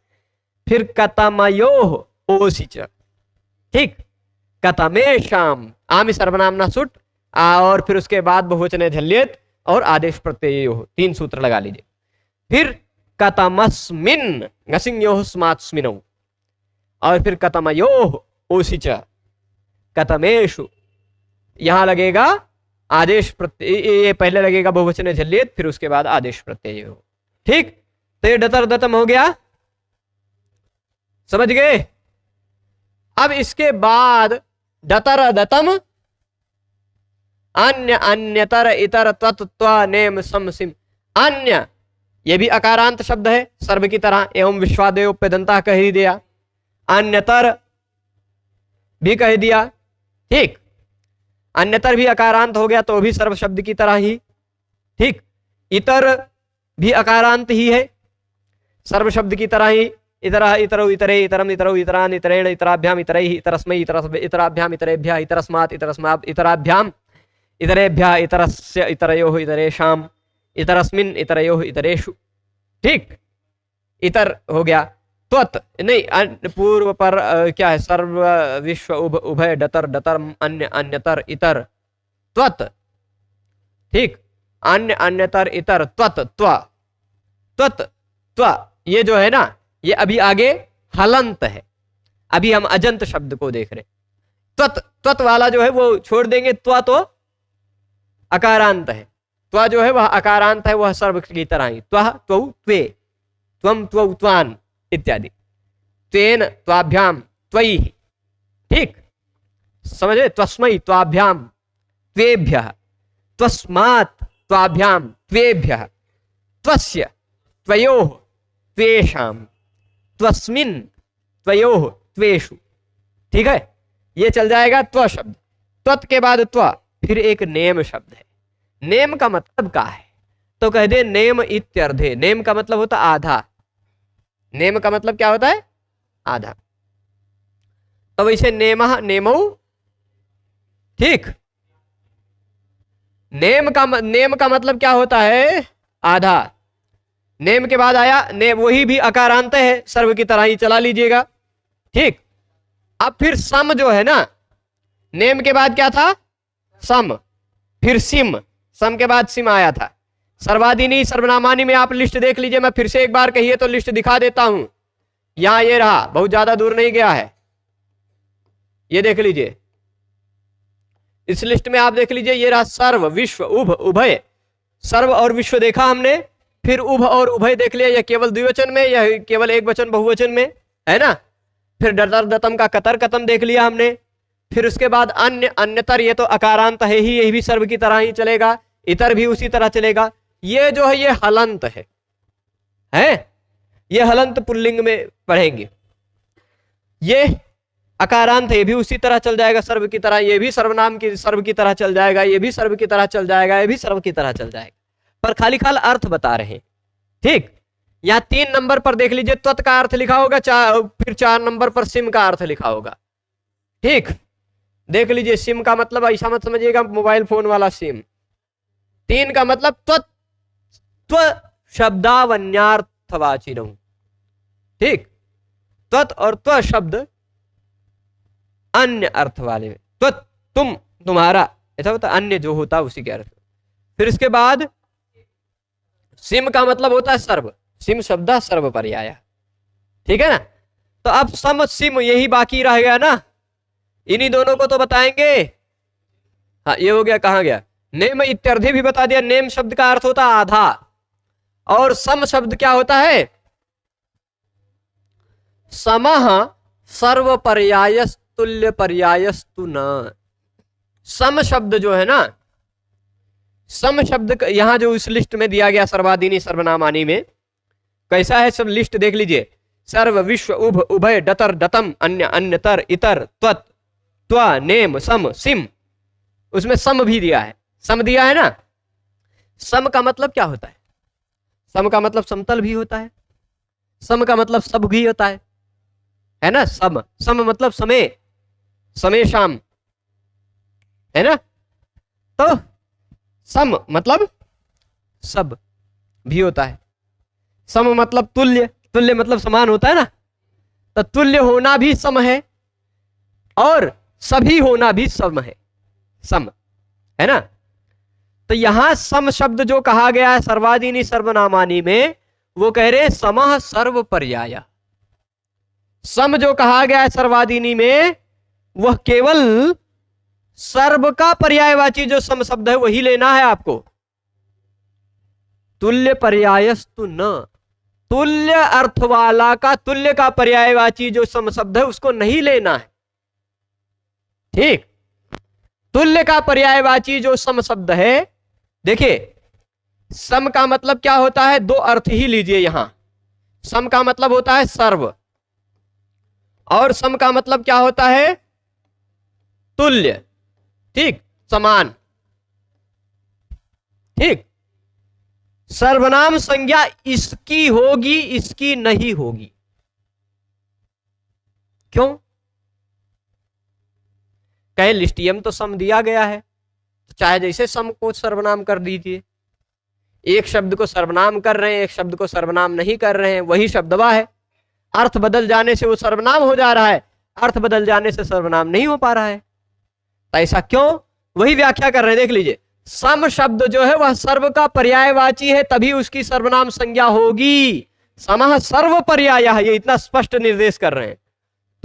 फिर कतमयोः ओसिच, ठीक, कतमेशाम, आमि सर्वनाम ना सुट, और फिर उसके बाद बहुवचने झल्येत और आदेश प्रत्ययोः, तीन सूत्र लगा लीजिए। फिर कतमस्मिन, गसिन्योः स्मात्स्मिनौ, और फिर कतमयोः ओसिच, कतमेषु, यहां लगेगा आदेश प्रत्यय, ये पहले लगेगा बहुवचने झल्येत, फिर उसके बाद आदेश प्रत्यय, ठीक। तो ये डतर दतम हो गया, समझ गए। अब इसके बाद डतर दतम, अन्य, अन्यतर, इतर, तत्व, नेम, समसिम, अन्य, ये भी अकारांत शब्द है सर्व की तरह, एवं विश्वादेव पेदंता कह ही दिया, अन्यतर भी कह दिया, ठीक, अन्यतर भी अकारांत हो गया तो भी सर्व शब्द की तरह ही, ठीक। इतर भी अकारांत ही है, सर्व शब्द की तरह ही, इतरः इतरौ इतरे, इतरम इतरौ इतरान इतरेण, इतराभ्याम इतरैः, इतरस्मै इतराभ्याम इतरेभ्यः, इतरस्मात् इतरस्मात् इतराभ्याम इतरेभ्यः, इतरस्य इतरयोः इतरेषाम, इतरस्मिन् इतरयोः इतरेषु, ठीक। इतर हो गया, त्वत नहीं, पूर्व पर क्या है, सर्व विश्व उभय डतर डतर अन्य अन्यतर इतर त्वत, ठीक, अन्य अन्यतर इतर त्वत त्वा त्वत त्वा, ये जो है ना ये अभी आगे हलंत है, अभी हम अजंत शब्द को देख रहे हैं। त्वत त्वत वाला जो है वो छोड़ देंगे, त्वा तो अकारांत है, त्वा जो है वह अकारांत है, वह सर्व की तरह ही, त्वः त्वौ त्वे त्वम त्वौ त्वान इत्यादि, त्वेन त्वाभ्याम त्वयि, ठीक, समझे, त्वस्मै त्वाभ्याम त्वेभ्यः, त्वस्मात् त्वाभ्याम त्वेभ्यः, त्वस्य त्वयोः त्वेषाम, त्वस्मिन् त्वयोः त्वेषु, ठीक है, ये चल जाएगा त्व शब्द। त्वत के बाद त्व, फिर एक नेम शब्द है। नेम का मतलब क्या है, तो कह दे नेम इत्यर्धे, नेम का मतलब होता आधा, नेम का मतलब क्या होता है, आधा। तो वैसे नेमः नेमौ, ठीक, नेम का मतलब क्या होता है, आधा। नेम के बाद आया ने, वही भी अकारांत है, सर्व की तरह ही चला लीजिएगा, ठीक। अब फिर सम जो है ना, नेम के बाद क्या था, सम, फिर सिम, सम के बाद सिम आया था। सर्वादीनी सर्वनामानी में आप लिस्ट देख लीजिए, मैं फिर से एक बार कहिए तो लिस्ट दिखा देता हूं, यहां ये रहा, बहुत ज्यादा दूर नहीं गया है, ये देख लीजिए, इस लिस्ट में आप देख लीजिए, ये रहा सर्व विश्व उभ उभय, सर्व और विश्व देखा हमने, फिर उभ और उभय देख लिया, यह केवल द्विवचन में या केवल एक वचन बहुवचन में, है ना। फिर डतर दतम का कतर कतम देख लिया हमने, फिर उसके बाद अन्य अन्यतर, ये तो अकारांत है ही, यही भी सर्व की तरह ही चलेगा, इतर भी उसी तरह चलेगा। ये जो है ये हलंत है, ये हलंत पुल्लिंग में पढ़ेंगे, ये अकारांत है, ये भी उसी तरह चल जाएगा सर्व की तरह, ये भी सर्वनाम की सर्व की तरह चल जाएगा, ये भी सर्व की तरह चल जाएगा, ये भी सर्व की तरह चल जाएगा, पर खाली खाल अर्थ बता रहे हैं, ठीक। यहाँ 3 नंबर पर देख लीजिए त्वत का अर्थ लिखा होगा, फिर 4 नंबर पर सिम का अर्थ लिखा होगा, ठीक। देख लीजिए, सिम का मतलब ऐसा मत समझिएगा मोबाइल फोन वाला सिम, 3 का मतलब त्वत त्व शब्दावन्यार्थवाचिनौ, ठीक, त्वत और त्व शब्द अन्य अर्थ वाले में, त्वत तुम तुम्हारा, ऐसा होता अन्य जो होता उसी के अर्थ। फिर इसके बाद सिम का मतलब होता है सर्व, सिम शब्द सर्व पर्याय, ठीक है ना। तो अब सम सिम यही बाकी रह गया ना, इन्हीं दोनों को तो बताएंगे। हाँ, ये हो गया, कहां गया, नेम इत्यर्धे भी बता दिया, नेम शब्द का अर्थ होता है आधा, और सम शब्द क्या होता है, समः सर्व पर्यायस तुल्य पर्यायस्तु न। सम शब्द जो है ना, सम शब्द यहां जो इस लिस्ट में दिया गया सर्वादीनी सर्वनामानी में, कैसा है सब लिस्ट देख लीजिए, सर्व विश्व उभ उभय डतर डतम अन्य अन्यतर इतर त्वत त्वा नेम सम सिम, उसमें सम भी दिया है, सम दिया है ना। सम का मतलब क्या होता है, सम का मतलब समतल भी होता है, सम का मतलब सब भी होता है ना। सम सम मतलब समय, समय शाम, है ना। तो सम मतलब सब भी होता है, सम मतलब तुल्य, तुल्य मतलब समान होता है ना, तो तुल्य होना भी सम है और सभी होना भी सम है, सम, है ना। तो यहां सम शब्द जो कहा गया है सर्वादीनी सर्वनामानी में, वो कह रहे समः सर्व पर्याय। सम जो कहा गया है सर्वादीनी में, वह केवल सर्व का पर्यायवाची जो सम शब्द है वही लेना है आपको। तुल्य पर्यायस्तु न, तुल्य अर्थ वाला का, तुल्य का पर्यायवाची जो सम शब्द है उसको नहीं लेना है, ठीक। तुल्य का पर्यायवाची जो सम शब्द है, देखिए सम का मतलब क्या होता है, 2 अर्थ ही लीजिए यहां। सम का मतलब होता है सर्व, और सम का मतलब क्या होता है, तुल्य, ठीक, समान, ठीक। सर्वनाम संज्ञा इसकी होगी, इसकी नहीं होगी, क्यों, कहे लिस्टियम तो सम दिया गया है, तो चाहे जैसे सम को सर्वनाम कर दीजिए, एक शब्द को सर्वनाम कर रहे हैं, एक शब्द को सर्वनाम नहीं कर रहे हैं, वही शब्दवा है, अर्थ बदल जाने से वो सर्वनाम हो जा रहा है, अर्थ बदल जाने से सर्वनाम नहीं हो पा रहा है। तो ऐसा क्यों? वही व्याख्या कर रहे हैं, देख लीजिए। सम शब्द जो है वह सर्व का पर्यायवाची है, तभी उसकी सर्वनाम संज्ञा होगी। समः सर्व पर्यायः, ये इतना स्पष्ट निर्देश कर रहे हैं।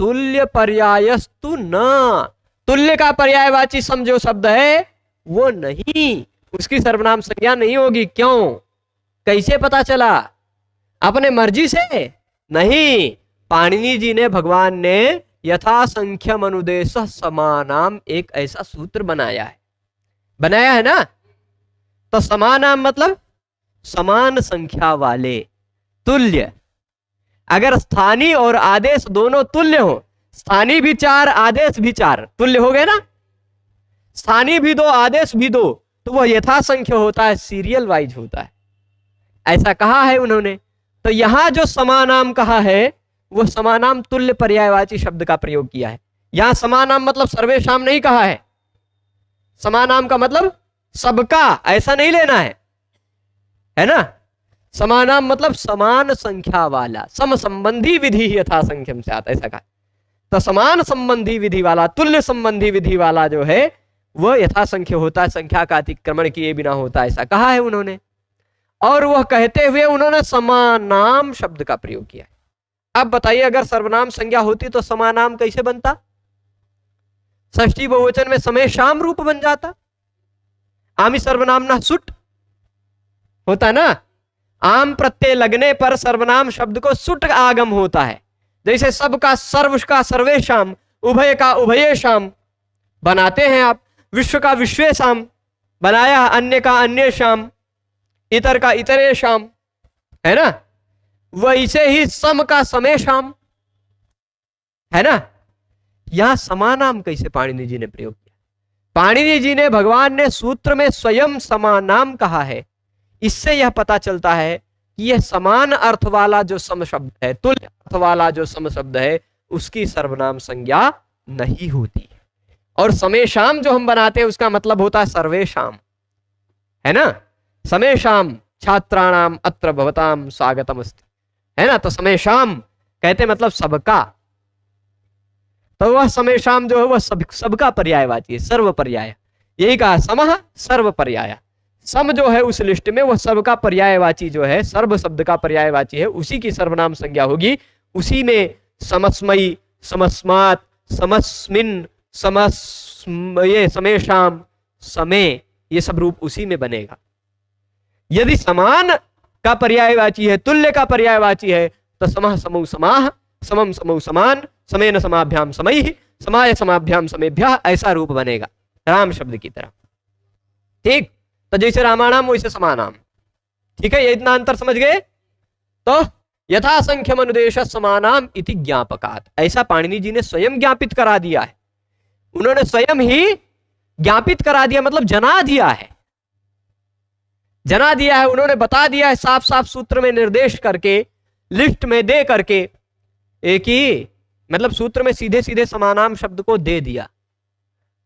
तुल्य पर्यायस्तु न, तुल्य का पर्यायवाची सम जो शब्द है वो नहीं, उसकी सर्वनाम संज्ञा नहीं होगी। क्यों? कैसे पता चला? अपने मर्जी से नहीं, पाणिनि जी ने, भगवान ने यथा संख्यम अनुदेश समानाम एक ऐसा सूत्र बनाया है ना। तो समानाम मतलब समान संख्या वाले, तुल्य। अगर स्थानीय और आदेश दोनों तुल्य हो, स्थानीय भी 4 आदेश भी 4, तुल्य हो गए ना। स्थानीय भी 2 आदेश भी 2, तो वह यथासंख्य होता है, सीरियल वाइज होता है, ऐसा कहा है उन्होंने। तो यहां जो समानाम कहा है वो समानाम तुल्य पर्यायवाची शब्द का प्रयोग किया है। यहां समानाम मतलब सर्वेशाम नहीं कहा है, समानाम का मतलब सबका, ऐसा नहीं लेना है ना। समानाम मतलब समान संख्या वाला, सम संबंधी विधि यथासंख्यम से आता, ऐसा कहा। तो समान संबंधी विधि वाला, तुल्य संबंधी विधि वाला जो है वह यथासंख्य होता है, संख्या का अतिक्रमण किए बिना होता है, ऐसा कहा है उन्होंने। और वह कहते हुए उन्होंने समानाम शब्द का प्रयोग किया है। अब बताइए, अगर सर्वनाम संज्ञा होती तो समानाम कैसे बनता? षष्ठी बहुवचन में समय शाम रूप बन जाता। आमी सर्वनाम ना सुट होता ना। आम प्रत्यय लगने पर सर्वनाम शब्द को सुट आगम होता है। जैसे सब का सर्व का सर्वेशाम, उभय का उभयेशाम बनाते हैं आप, विश्व का विश्वेशाम बनाया, अन्य का अन्येशाम, इतर का इतरेशाम, है ना। वैसे ही सम का समेशाम, है ना। यहां समानाम कैसे पाणिनि जी ने प्रयोग किया? पाणिनि जी ने, भगवान ने सूत्र में स्वयं समानाम कहा है। इससे यह पता चलता है कि यह समान अर्थ वाला जो सम शब्द है, तुल्य अर्थ वाला जो सम शब्द है, उसकी सर्वनाम संज्ञा नहीं होती। और समेशाम जो हम बनाते हैं उसका मतलब होता है सर्वेशाम, है ना। समेशाम छात्राणाम अत्र भवताम स्वागतम अस्ति, है ना। तो समेशाम कहते मतलब सबका। तो वह समेशाम जो है वह सबका पर्यायवाची है, सर्व पर्याय। यही कहा, समः सर्व पर्याय। सम जो है उस लिस्ट में वह सबका पर्यायवाची जो है, सर्व शब्द का पर्यायवाची है, उसी की सर्वनाम संज्ञा होगी। उसी में समस्मयी, समस्मात्, समस्मिन्, ये समेशाम, समय, ये सब रूप उसी में बनेगा। यदि समान का पर्यायवाची है, तुल्य का पर्यायवाची है, तो समः समौ समाः, समम समौ समान, समेन समाभ्याम समैः, समाय समाभ्याम समेभ्यः, ऐसा रूप बनेगा राम शब्द की तरह। ठीक। तो जैसे रामाणाम वैसे समानाम। ठीक है, ये इतना अंतर समझ गए। तो यथासंख्यम अनुदेश समानाम इति ज्ञापकात्, ऐसा पाणिनि जी ने स्वयं ज्ञापित करा दिया है। उन्होंने स्वयं ही ज्ञापित करा दिया, मतलब जना दिया है, जना दिया है। उन्होंने बता दिया है साफ साफ सूत्र में निर्देश करके, लिस्ट में दे करके, एक ही मतलब सूत्र में सीधे सीधे समानाम शब्द को दे दिया,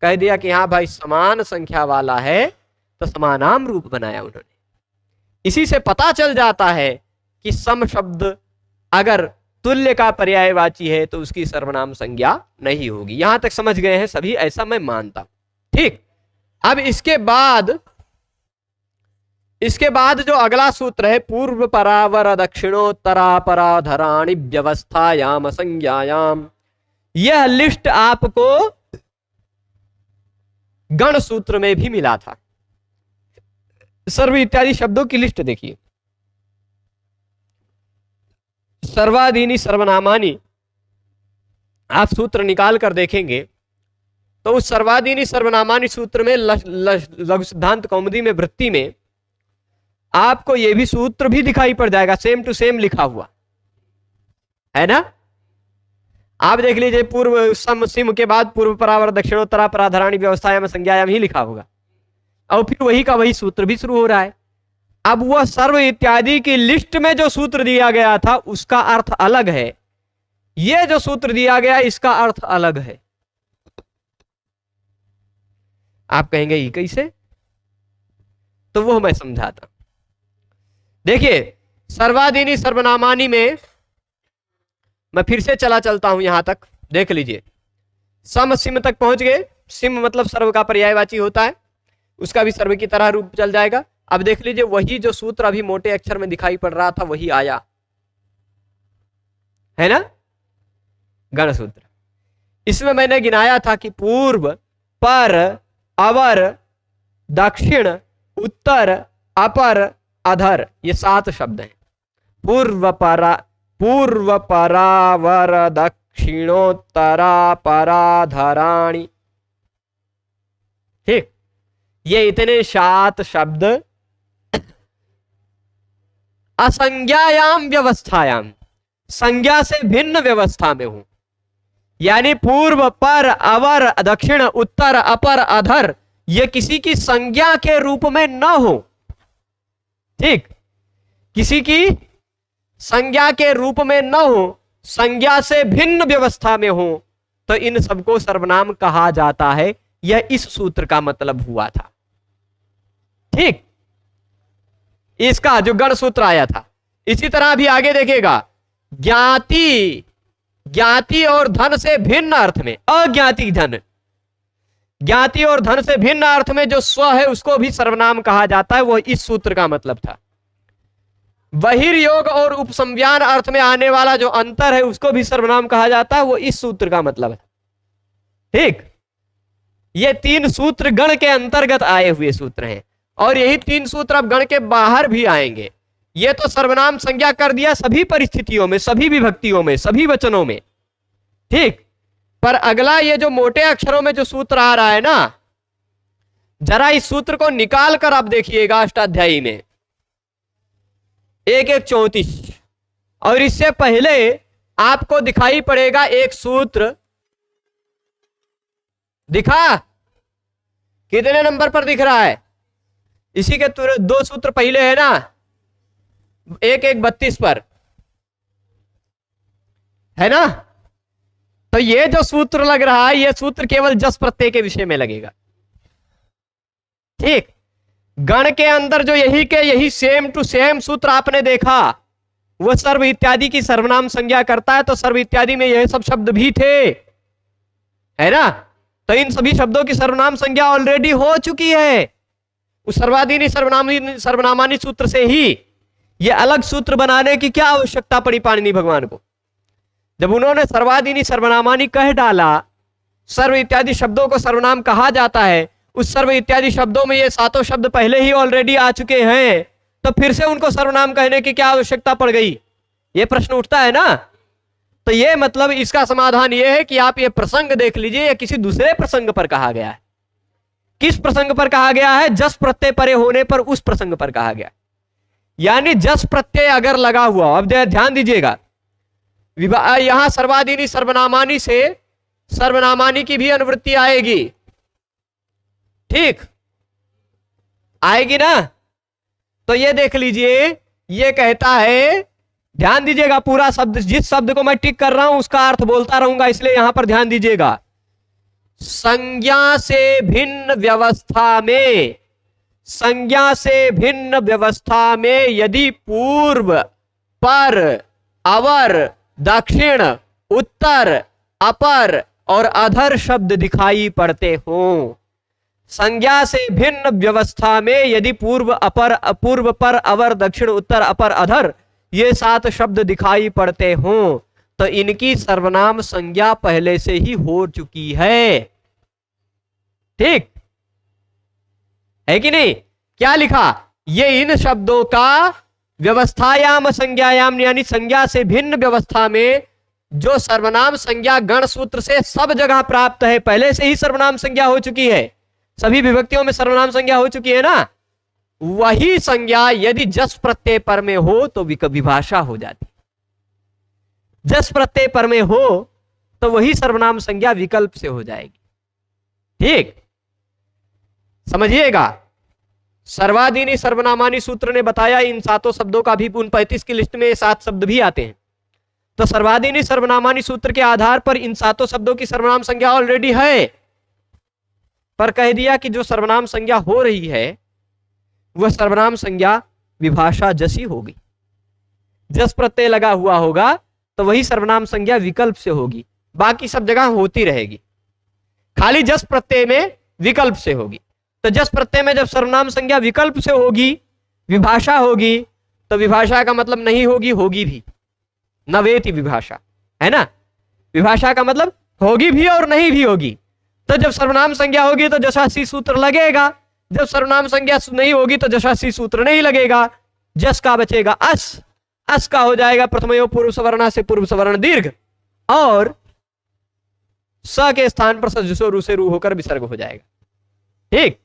कह दिया कि हाँ भाई समान संख्या वाला है, तो समानाम रूप बनाया उन्होंने। इसी से पता चल जाता है कि सम शब्द अगर तुल्य का पर्यायवाची है तो उसकी सर्वनाम संज्ञा नहीं होगी। यहां तक समझ गए हैं सभी, ऐसा मैं मानता हूं। ठीक। अब इसके बाद जो अगला सूत्र है, पूर्व परावर दक्षिणोत्तरा पराधराणि व्यवस्थायाम संज्ञायाम, यह लिस्ट आपको गण सूत्र में भी मिला था। सर्व इत्यादि शब्दों की लिस्ट देखिए। सर्वादीनि सर्वनामानि, आप सूत्र निकाल कर देखेंगे तो उस सर्वादीनि सर्वनामानि सूत्र में लघु सिद्धांत कौमुदी में वृत्ति में आपको यह भी सूत्र भी दिखाई पड़ जाएगा, सेम टू सेम लिखा हुआ है ना। आप देख लीजिए, पूर्व सम सिम के बाद पूर्व परावर दक्षिणोत्तरा पराधराणि व्यवस्थायाम संज्ञायाम ही लिखा होगा, और फिर वही का वही सूत्र भी शुरू हो रहा है। अब वह सर्व इत्यादि की लिस्ट में जो सूत्र दिया गया था उसका अर्थ अलग है, यह जो सूत्र दिया गया इसका अर्थ अलग है। आप कहेंगे ये कैसे? तो वो मैं समझाता। देखिए, सर्वादीनि सर्वनामानि में मैं फिर से चलता हूं यहां तक, देख लीजिए। सम सिम तक पहुंच गए। सिम मतलब सर्व का पर्यायवाची होता है, उसका भी सर्व की तरह रूप चल जाएगा। अब देख लीजिए, वही जो सूत्र अभी मोटे अक्षर में दिखाई पड़ रहा था वही आया है ना, गण सूत्र। इसमें मैंने गिनाया था कि पूर्व, पर, अवर, दक्षिण, उत्तर, अपर, अधर, ये 7 शब्द हैं। पूर्व परावर दक्षिणोत्तरा पराधराणि, ठीक, ये इतने 7 शब्द असंज्ञायाम व्यवस्थायाम, संज्ञा से भिन्न व्यवस्था में हूं। यानी पूर्व, पर, अवर, दक्षिण, उत्तर, अपर, अधर, ये किसी की संज्ञा के रूप में न हो, ठीक, किसी की संज्ञा के रूप में न हो, संज्ञा से भिन्न व्यवस्था में हो, तो इन सबको सर्वनाम कहा जाता है। यह इस सूत्र का मतलब हुआ था, ठीक, इसका जो गण सूत्र आया था। इसी तरह भी आगे देखिएगा, ज्ञाति, ज्ञाति और धन से भिन्न अर्थ में, अज्ञाति धन, ज्ञाति और धन से भिन्न अर्थ में जो स्व है उसको भी सर्वनाम कहा जाता है, वो इस सूत्र का मतलब था। बहिर्योग और उपसंज्ञान अर्थ में आने वाला जो अंतर है उसको भी सर्वनाम कहा जाता है, वो इस सूत्र का मतलब है, ठीक। ये 3 सूत्र गण के अंतर्गत आए हुए सूत्र हैं, और यही 3 सूत्र अब गण के बाहर भी आएंगे। ये तो सर्वनाम संज्ञा कर दिया सभी परिस्थितियों में, सभी विभक्तियों में, सभी वचनों में, ठीक। पर अगला ये जो मोटे अक्षरों में जो सूत्र आ रहा है ना, जरा इस सूत्र को निकाल कर आप देखिएगा अष्टाध्यायी में 1-1-34, और इससे पहले आपको दिखाई पड़ेगा एक सूत्र, दिखा कितने नंबर पर दिख रहा है, इसी के 2 सूत्र पहले है ना, 1-1-32 पर है ना। तो ये जो सूत्र लग रहा है, ये सूत्र केवल जस प्रत्यय के विषय में लगेगा, ठीक। गण के अंदर जो यही सेम टू सेम सूत्र आपने देखा, वह सर्व इत्यादि की सर्वनाम संज्ञा करता है। तो सर्व इत्यादि में यह सब शब्द भी थे, है ना। तो इन सभी शब्दों की सर्वनाम संज्ञा ऑलरेडी हो चुकी है उस सर्वादीनी सर्वनामानी सूत्र से ही। यह अलग सूत्र बनाने की क्या आवश्यकता पड़ी पाणिनि भगवान को, जब उन्होंने सर्वादीनी सर्वनामानी कह डाला, सर्व इत्यादि शब्दों को सर्वनाम कहा जाता है। उस सर्व इत्यादि शब्दों में ये 7 शब्द पहले ही ऑलरेडी आ चुके हैं, तो फिर से उनको सर्वनाम कहने की क्या आवश्यकता पड़ गई, ये प्रश्न उठता है ना। तो ये मतलब इसका समाधान ये है कि आप ये प्रसंग देख लीजिए, ये किसी दूसरे प्रसंग पर कहा गया है। किस प्रसंग पर कहा गया है? जस प्रत्यय परे होने पर उस प्रसंग पर कहा गया। यानी जस प्रत्यय अगर लगा हुआ, अब ध्यान दीजिएगा, यहां सर्वादीनी सर्वनामानी से सर्वनामानी की भी अनुवृत्ति आएगी, ठीक, आएगी ना। तो ये देख लीजिए, ये कहता है, ध्यान दीजिएगा, पूरा शब्द, जिस शब्द को मैं टिक कर रहा हूं उसका अर्थ बोलता रहूंगा, इसलिए यहां पर ध्यान दीजिएगा। संज्ञा से भिन्न व्यवस्था में, संज्ञा से भिन्न व्यवस्था में यदि पूर्व, पर, अवर, दक्षिण, उत्तर, अपर और अधर शब्द दिखाई पड़ते हो, संज्ञा से भिन्न व्यवस्था में यदि पूर्व, पर, अवर, दक्षिण, उत्तर, अपर, अधर ये 7 शब्द दिखाई पड़ते हो, तो इनकी सर्वनाम संज्ञा पहले से ही हो चुकी है, ठीक है कि नहीं। क्या लिखा? ये इन शब्दों का व्यवस्थायाम संज्ञायाम, यानी संज्ञा से भिन्न व्यवस्था में जो सर्वनाम संज्ञा गण सूत्र से सब जगह प्राप्त है, पहले से ही सर्वनाम संज्ञा हो चुकी है, सभी विभक्तियों में सर्वनाम संज्ञा हो चुकी है ना। वही संज्ञा यदि जस प्रत्यय पर में हो तो विभाषा हो जाती, जस प्रत्यय पर में हो तो वही सर्वनाम संज्ञा विकल्प से हो जाएगी, ठीक, समझिएगा। सर्वादीनी सर्वनामानी सूत्र ने बताया इन 7 शब्दों का भी, उन 35 की लिस्ट में 7 शब्द भी आते हैं। तो सर्वादीनी सर्वनामानी सूत्र के आधार पर इन 7 शब्दों की सर्वनाम संज्ञा ऑलरेडी है, पर कह दिया कि जो सर्वनाम संज्ञा हो रही है वह सर्वनाम संज्ञा विभाषा जसी होगी, जस प्रत्यय लगा हुआ होगा तो वही सर्वनाम संज्ञा विकल्प से होगी, बाकी सब जगह होती रहेगी, खाली जस प्रत्यय में विकल्प से होगी। तो जस प्रत्यय में जब सर्वनाम संज्ञा विकल्प से होगी, विभाषा होगी, तो विभाषा का मतलब नहीं होगी, होगी भी, नवेति विभाषा, है ना। विभाषा का मतलब होगी भी और नहीं भी होगी। तो जब सर्वनाम संज्ञा होगी तो जशासी सूत्र लगेगा, जब सर्वनाम संज्ञा नहीं होगी तो जशासी सूत्र नहीं लगेगा। जस का बचेगा अस, अस का हो जाएगा प्रथमयो पूर्व सवर्णा से पूर्व सवर्ण दीर्घ, और स के स्थान पर सजसो रू से रू होकर विसर्ग हो जाएगा। ठीक,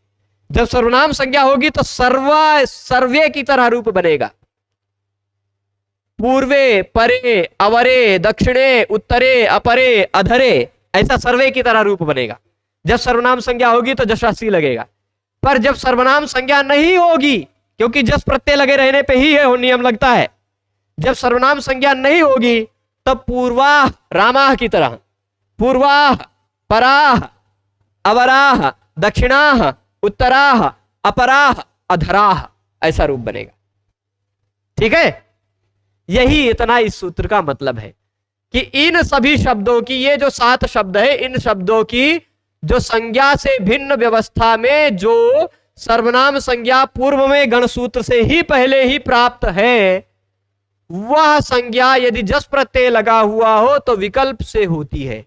जब सर्वनाम संज्ञा होगी तो सर्वे की तरह रूप बनेगा, पूर्वे, परे, अवरे, दक्षिणे, उत्तरे, अपरे, अधरे, ऐसा सर्वे की तरह रूप बनेगा। जब सर्वनाम संज्ञा होगी तो जशासी लगेगा। पर जब सर्वनाम संज्ञा नहीं होगी, क्योंकि जस प्रत्यय लगे रहने पे ही है नियम लगता है, जब सर्वनाम संज्ञा नहीं होगी तब पूर्वाह रामाह की तरह, पूर्वाह, पराह, अवराह, दक्षिणाह, उत्तराह, अपराह, अधराह, ऐसा रूप बनेगा। ठीक है, यही इतना इस सूत्र का मतलब है कि इन सभी शब्दों की, ये जो 7 शब्द है, इन शब्दों की जो संज्ञा से भिन्न व्यवस्था में जो सर्वनाम संज्ञा पूर्व में गण सूत्र से ही पहले ही प्राप्त है, वह संज्ञा यदि जस प्रत्यय लगा हुआ हो तो विकल्प से होती है।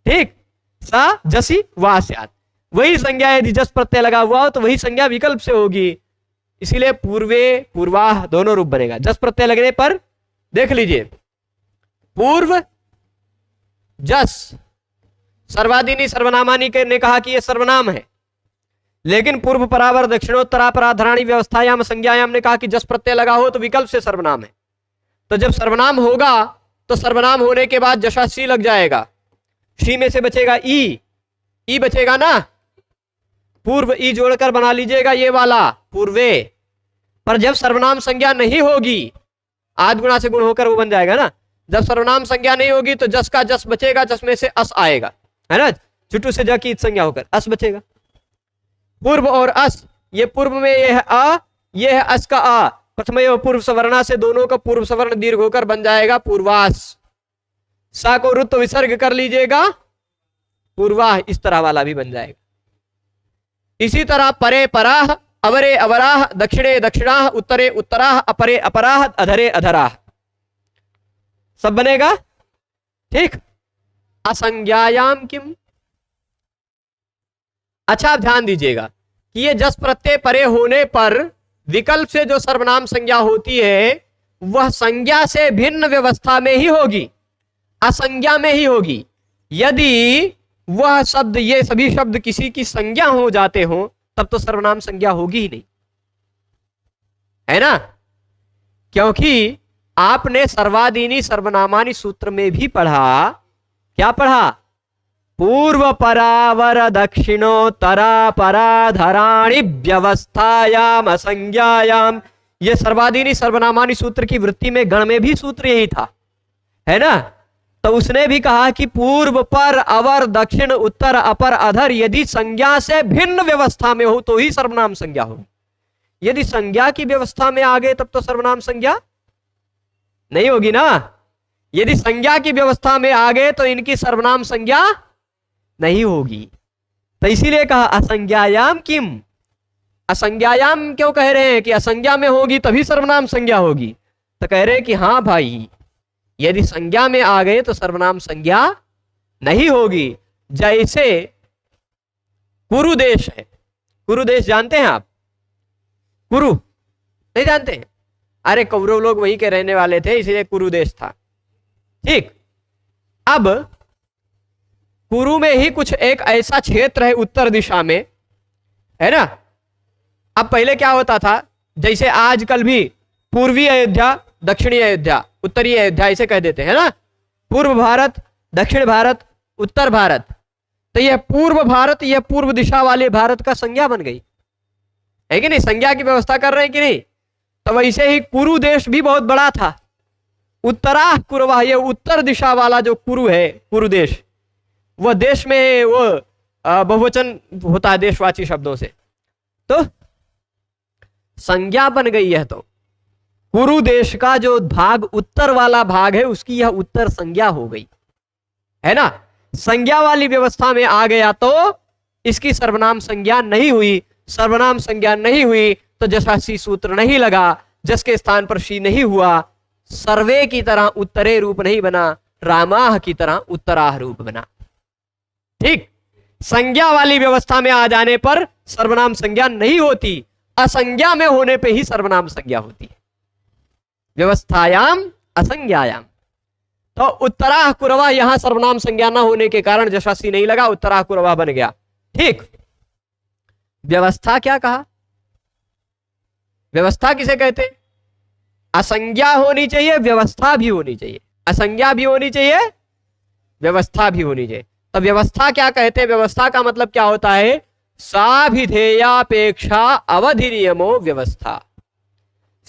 ठीक, सा जसी वा स्यात्, वही संज्ञा यदि जस प्रत्यय लगा हुआ हो तो वही संज्ञा विकल्प से होगी। इसीलिए पूर्वे, पूर्वाह दोनों रूप बनेगा। जस प्रत्यय लगने पर देख लीजिए, पूर्व जस, सर्वादीनी सर्वनामानी ने कहा कि यह सर्वनाम है, लेकिन पूर्व परावर दक्षिणोत्तरापराधराणी व्यवस्थायाम संज्ञायाम ने कहा कि जस प्रत्यय लगा हो तो विकल्प से सर्वनाम है। तो जब सर्वनाम होगा तो सर्वनाम होने के बाद जशा सी लग जाएगा, सी में से बचेगा ई बचेगा ना, पूर्व ई जोड़कर बना लीजिएगा ये वाला पूर्वे। पर जब सर्वनाम संज्ञा नहीं होगी, आद गुणा से गुण होकर वो बन जाएगा ना, जब सर्वनाम संज्ञा नहीं होगी तो जस का जस बचेगा, जस में से अस आएगा, है ना, छुट्टू से ज की संज्ञा होकर अस बचेगा। पूर्व और अस, ये पूर्व में ये है अ, ये है अस का आ, प्रथमयो पूर्व सवर्णा से दोनों का पूर्व सवर्ण दीर्घ होकर बन जाएगा पूर्वास। सा को रुत्व विसर्ग कर लीजिएगा, पूर्वाह, इस तरह वाला भी बन जाएगा। इसी तरह परे पराह, अवरे अवराह, दक्षिणे दक्षिणाह, उत्तरे उत्तराह, अपरे अपराह, अधरे अधराह, सब बनेगा। ठीक, असंज्ञायाम किम, अच्छा आप ध्यान दीजिएगा कि ये जस प्रत्यय परे होने पर विकल्प से जो सर्वनाम संज्ञा होती है वह संज्ञा से भिन्न व्यवस्था में ही होगी, असंज्ञा में ही होगी। यदि वह शब्द, ये सभी शब्द किसी की संज्ञा हो जाते हो तब तो सर्वनाम संज्ञा होगी ही नहीं, है ना, क्योंकि आपने सर्वादीनी सर्वनामानी सूत्र में भी पढ़ा, क्या पढ़ा, पूर्व परावर दक्षिणोत्तरा पराधराणि व्यवस्थायाम असंज्ञायाम, ये सर्वादीनी सर्वनामानी सूत्र की वृत्ति में गण में भी सूत्र यही था, है ना। तो उसने भी कहा कि पूर्व पर अवर दक्षिण उत्तर अपर अधर यदि संज्ञा से भिन्न व्यवस्था में हो तो ही सर्वनाम संज्ञा होगी। यदि संज्ञा की व्यवस्था में आ गए तब तो सर्वनाम संज्ञा नहीं होगी ना। यदि संज्ञा की व्यवस्था में आ गए तो इनकी सर्वनाम संज्ञा नहीं होगी। तो इसीलिए कहा असंज्ञायाम किम, असंज्ञायाम क्यों कह रहे हैं कि असंज्ञा में होगी तभी सर्वनाम संज्ञा होगी। तो कह रहे हैं कि हाँ भाई, यदि संज्ञा में आ गए तो सर्वनाम संज्ञा नहीं होगी। जैसे कुरु देश है, कुरु देश जानते हैं आप, कुरु नहीं जानते हैं, अरे कौरव लोग वहीं के रहने वाले थे इसलिए कुरु देश था। ठीक, अब कुरु में ही कुछ एक ऐसा क्षेत्र है उत्तर दिशा में, है ना। अब पहले क्या होता था, जैसे आजकल भी पूर्वी अयोध्या, दक्षिणी अयोध्या, उत्तरी अयोध्या ऐसे कह देते हैं ना, पूर्व भारत, दक्षिण भारत, उत्तर भारत। तो यह पूर्व भारत, यह पूर्व दिशा वाले भारत का संज्ञा बन गई है कि नहीं, संज्ञा की व्यवस्था कर रहे हैं कि नहीं। तो वैसे ही कुरु देश भी बहुत बड़ा था, उत्तराह कुरवाह, ये उत्तर दिशा वाला जो कुरु है, कुरु देश, वह देश में वो बहुवचन होता है देशवाची शब्दों से, तो संज्ञा बन गई है। तो कुरु देश का जो भाग उत्तर वाला भाग है उसकी यह उत्तर संज्ञा हो गई, है ना। संज्ञा वाली व्यवस्था में आ गया तो इसकी सर्वनाम संज्ञा नहीं हुई, सर्वनाम संज्ञा नहीं हुई तो जशासी सूत्र नहीं लगा, जस के स्थान पर शी नहीं हुआ, सर्वे की तरह उत्तरे रूप नहीं बना, रामाह की तरह उत्तराह रूप बना। ठीक, संज्ञा वाली व्यवस्था में आ जाने पर सर्वनाम संज्ञा नहीं होती, असंज्ञा में होने पे ही सर्वनाम संज्ञा होती है, व्यवस्थायाम असंज्ञायाम। तो उत्तराह कुरवा यहां सर्वनाम संज्ञा न होने के कारण जशासी नहीं लगा, उत्तराह कुरवा बन गया। ठीक, व्यवस्था क्या कहा, व्यवस्था किसे कहते हैं? असंज्ञा होनी चाहिए, व्यवस्था भी होनी चाहिए, असंज्ञा भी होनी चाहिए, व्यवस्था भी होनी चाहिए। तो व्यवस्था क्या कहते हैं? व्यवस्था का मतलब क्या होता है? साभिधेयापेक्षा अवधि नियमो व्यवस्था,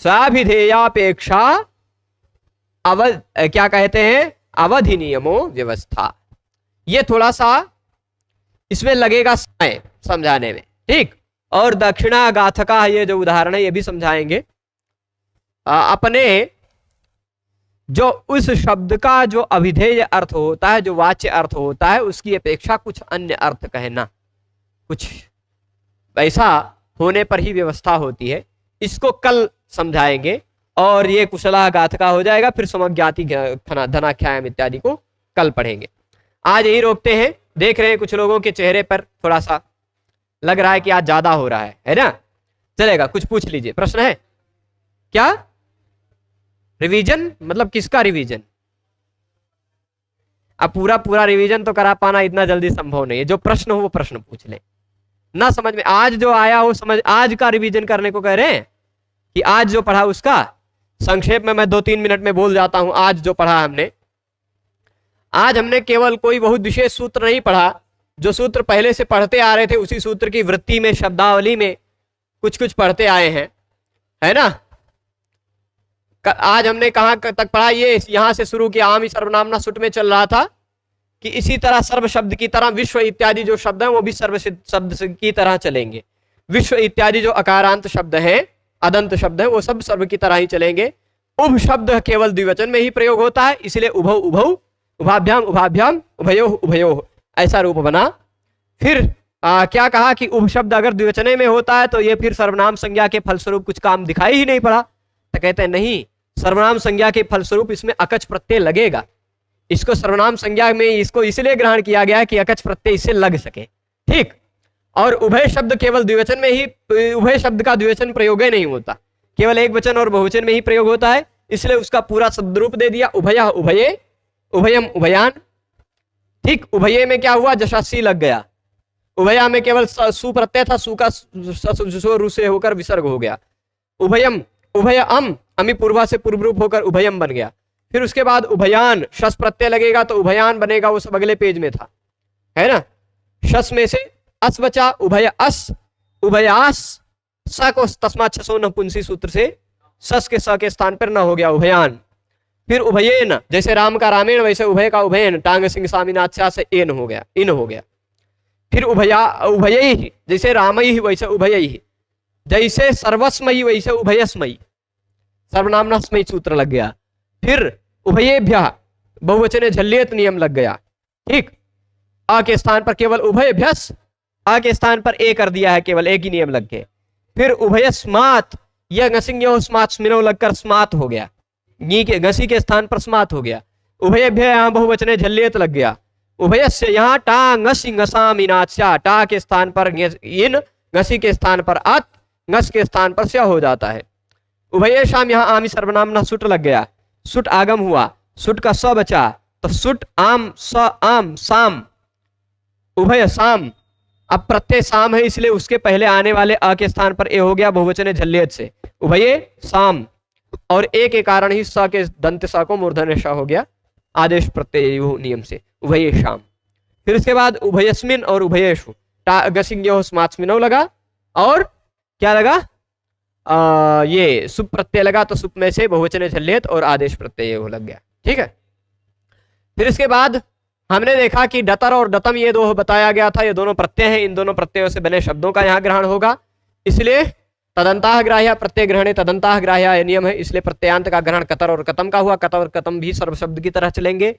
साभिधेयापेक्षा क्या कहते हैं? अवधि नियमो व्यवस्था। ये थोड़ा सा इसमें लगेगा समय समझाने में। ठीक, और दक्षिणा गाथका ये जो उदाहरण है ये भी समझाएंगे। अपने जो उस शब्द का जो अभिधेय अर्थ होता है, जो वाच्य अर्थ होता है, उसकी अपेक्षा कुछ अन्य अर्थ कहना, कुछ ऐसा होने पर ही व्यवस्था होती है। इसको कल समझाएंगे और ये कुशला गाथका हो जाएगा, फिर समज्ञाति धनाख्याम इत्यादि को कल पढ़ेंगे। आज यही रोकते हैं। देख रहे हैं कुछ लोगों के चेहरे पर थोड़ा सा लग रहा है कि आज ज्यादा हो रहा है ना। चलेगा, कुछ पूछ लीजिए, प्रश्न है क्या? रिवीजन मतलब किसका रिवीजन? अब पूरा रिवीजन तो करा पाना इतना जल्दी संभव नहीं है। जो प्रश्न हो वो प्रश्न पूछ ले, ना समझ में आज जो आया हो समझ, आज का रिवीजन करने को कह रहे हैं कि आज जो पढ़ा उसका संक्षेप में मैं 2-3 मिनट में बोल जाता हूं। आज जो पढ़ा हमने, आज हमने केवल कोई बहुत विशेष सूत्र नहीं पढ़ा, जो सूत्र पहले से पढ़ते आ रहे थे उसी सूत्र की वृत्ति में, शब्दावली में कुछ कुछ पढ़ते आए हैं, है ना। आज हमने कहां तक पढ़ा? ये यहां से शुरू किया, आम ही सर्वनामना सुट में चल रहा था कि इसी तरह सर्व शब्द की तरह विश्व इत्यादि जो शब्द हैं वो भी सर्व शब्द की तरह चलेंगे। विश्व इत्यादि जो अकारांत शब्द हैं, अदंत शब्द है, वो सब सर्व की तरह ही चलेंगे। उभ शब्द केवल द्विवचन में ही प्रयोग होता है, इसलिए उभौ उभौ, उभाभ्याम उभाभ्याम, उभयो उभयो, ऐसा रूप बना। फिर क्या कहा कि उभ शब्द अगर द्विवचने में होता है तो ये फिर सर्वनाम संज्ञा के फलस्वरूप कुछ काम दिखाई ही नहीं पड़ा। तो कहते हैं नहीं, सर्वनाम संज्ञा के फलस्वरूप इसमें अकच प्रत्यय लगेगा। इसको सर्वनाम संज्ञा में इसको इसलिए ग्रहण किया गया कि अकच प्रत्यय इससे लग सके। ठीक, और उभय शब्द केवल द्विवचन में ही, उभय शब्द का द्विवचन प्रयोग नहीं होता, केवल एक वचन और बहुवचन में ही प्रयोग होता है, इसलिए उसका पूरा शब्द रूप दे दिया, उभय उभये, उभयम उभयान। ठीक, उभये में क्या हुआ? जशासी लग गया। उभया में केवल सु प्रत्यय था, सु का रु से होकर विसर्ग हो गया। उभयम, उभय अमी पूर्वा से पूर्व रूप होकर उभयम बन गया। फिर उसके बाद उभयान, शस प्रत्यय लगेगा तो उभयान बनेगा, वो सब अगले पेज में था, है ना। शस में से अस बचा, उभय अस, उभयास, स को तस्मात् छसो नपुंसी सूत्र से सस के स के स्थान पर न हो गया उभयान। फिर उभयेन, जैसे राम का रामेण वैसे उभय का उभयन, टांग सिंह सामीनाथ से एन हो गया, इन हो गया। फिर उभयई, जैसे रामई वैसे उभयई, जैसे सर्वस्मयी वैसे उभयस्मयी, सर्वनामनास्मयी सूत्र लग गया। फिर उभयेभ्यः, बहुवचने झल्लियत नियम लग गया। ठीक, अ के स्थान पर केवल उभयभ्यस, अ के स्थान पर ए कर दिया है, केवल एक ही नियम लग गए। फिर उभयस्मात्, यह घसिंग्यो स्मात् स्मिनो लगकर स्मात् हो गया, नी के घसी के स्थान पर स्मात् हो गया। उभयभ्य यहाँ बहुवचने झल्लियत लग गया। उभयस्य यहाँ टा ngसी ngसामिनाच्या, टा के स्थान पर इन, घसी के स्थान पर अत, ngस के स्थान पर स्या हो जाता है। उभयेषाम यहाँ आमी सर्वनामना सुट लग गया, सुट आगम हुआ, सुट का स बचा तो सुट आम स आम साम, उभय साम। अब प्रत्यय साम है इसलिए उसके पहले आने वाले अ के स्थान पर ए हो गया बहुवचने झल्लियत से, उभये साम, और ए के कारण ही स के दंत स को मूर्धन्य श हो गया आदेश प्रत्यय नियम से, उभये शाम। फिर उसके बाद उभयस्मिन और उभयेषु, गसिंग्यो स्मात्स्मिनो लगा, और क्या लगा? ये सुप प्रत्यय लगा, तो सुप में से बहुवचने झल्लियत और आदेश प्रत्यय हो लग गया। ठीक है, फिर इसके बाद हमने देखा कि डतर और डतम ये दो बताया गया था, ये दोनों प्रत्यय हैं, इन दोनों प्रत्ययों से बने शब्दों का यहाँ ग्रहण होगा। इसलिए तदंताह ग्राह्य, प्रत्यय ग्रहणे तदंताह ग्राह्य नियम है, इसलिए प्रत्ययांत का ग्रहण कतर और कतम का हुआ। कतर और कतम भी सर्व शब्द की तरह चलेंगे।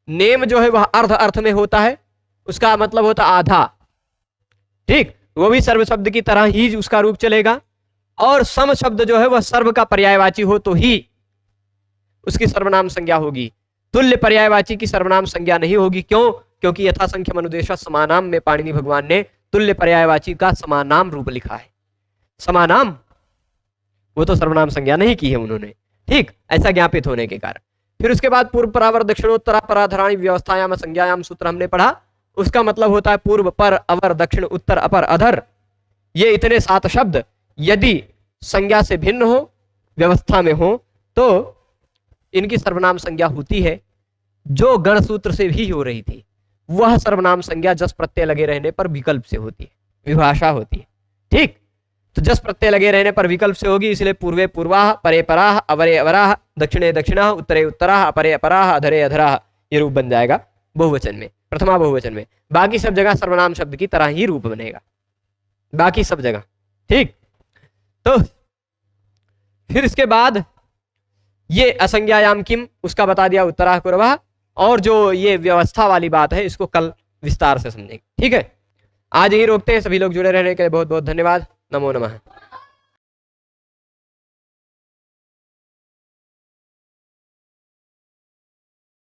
नेम जो है वह अर्ध अर्थ में होता है, उसका मतलब होता आधा, ठीक, वो भी सर्व शब्द की तरह ही उसका रूप चलेगा। और सम शब्द जो है वह सर्व का पर्यायवाची हो तो ही उसकी सर्वनाम संज्ञा होगी। तुल्य पर्यायवाची की सर्वनाम संज्ञा नहीं होगी। क्यों? क्योंकि यथासंख्य मनुदेश समानाम में पाणिनि भगवान ने तुल्य पर्यायवाची का समानाम रूप लिखा है। समानाम, वो तो सर्वनाम संज्ञा नहीं की है उन्होंने, ठीक, ऐसा ज्ञापित होने के कारण। फिर उसके बाद पूर्व परावर दक्षिणोत्तरा पराधराणी व्यवस्थायाम संज्ञायाम सूत्र हमने पढ़ा, उसका मतलब होता है पूर्व पर अवर दक्षिण उत्तर अपर अधर। ये इतने 7 शब्द यदि संज्ञा से भिन्न हो, व्यवस्था में हो, तो इनकी सर्वनाम संज्ञा होती है। जो गण सूत्र से भी हो रही थी वह सर्वनाम संज्ञा जस प्रत्यय लगे रहने पर विकल्प से होती है, विभाषा होती है, ठीक। तो जस प्रत्यय लगे रहने पर विकल्प से होगी, इसलिए पूर्वे पूर्वाह, परे पराह, अवरे अवराह, दक्षिणे दक्षिणाह, उत्तरे उत्तराह, अपरे अपराह, अधरे अधराह, ये रूप बन जाएगा बहुवचन में, प्रथमा बहुवचन में। बाकी सब जगह सर्वनाम शब्द की तरह ही रूप बनेगा, बाकी सब जगह, ठीक। तो फिर इसके बाद ये असंज्ञायाम किम, उसका बता दिया उत्तराह कुरवाह। और जो ये व्यवस्था वाली बात है इसको कल विस्तार से समझेंगे, ठीक है। आज यही रोकते हैं। सभी लोग जुड़े रहने के लिए बहुत बहुत धन्यवाद। नमो नमः।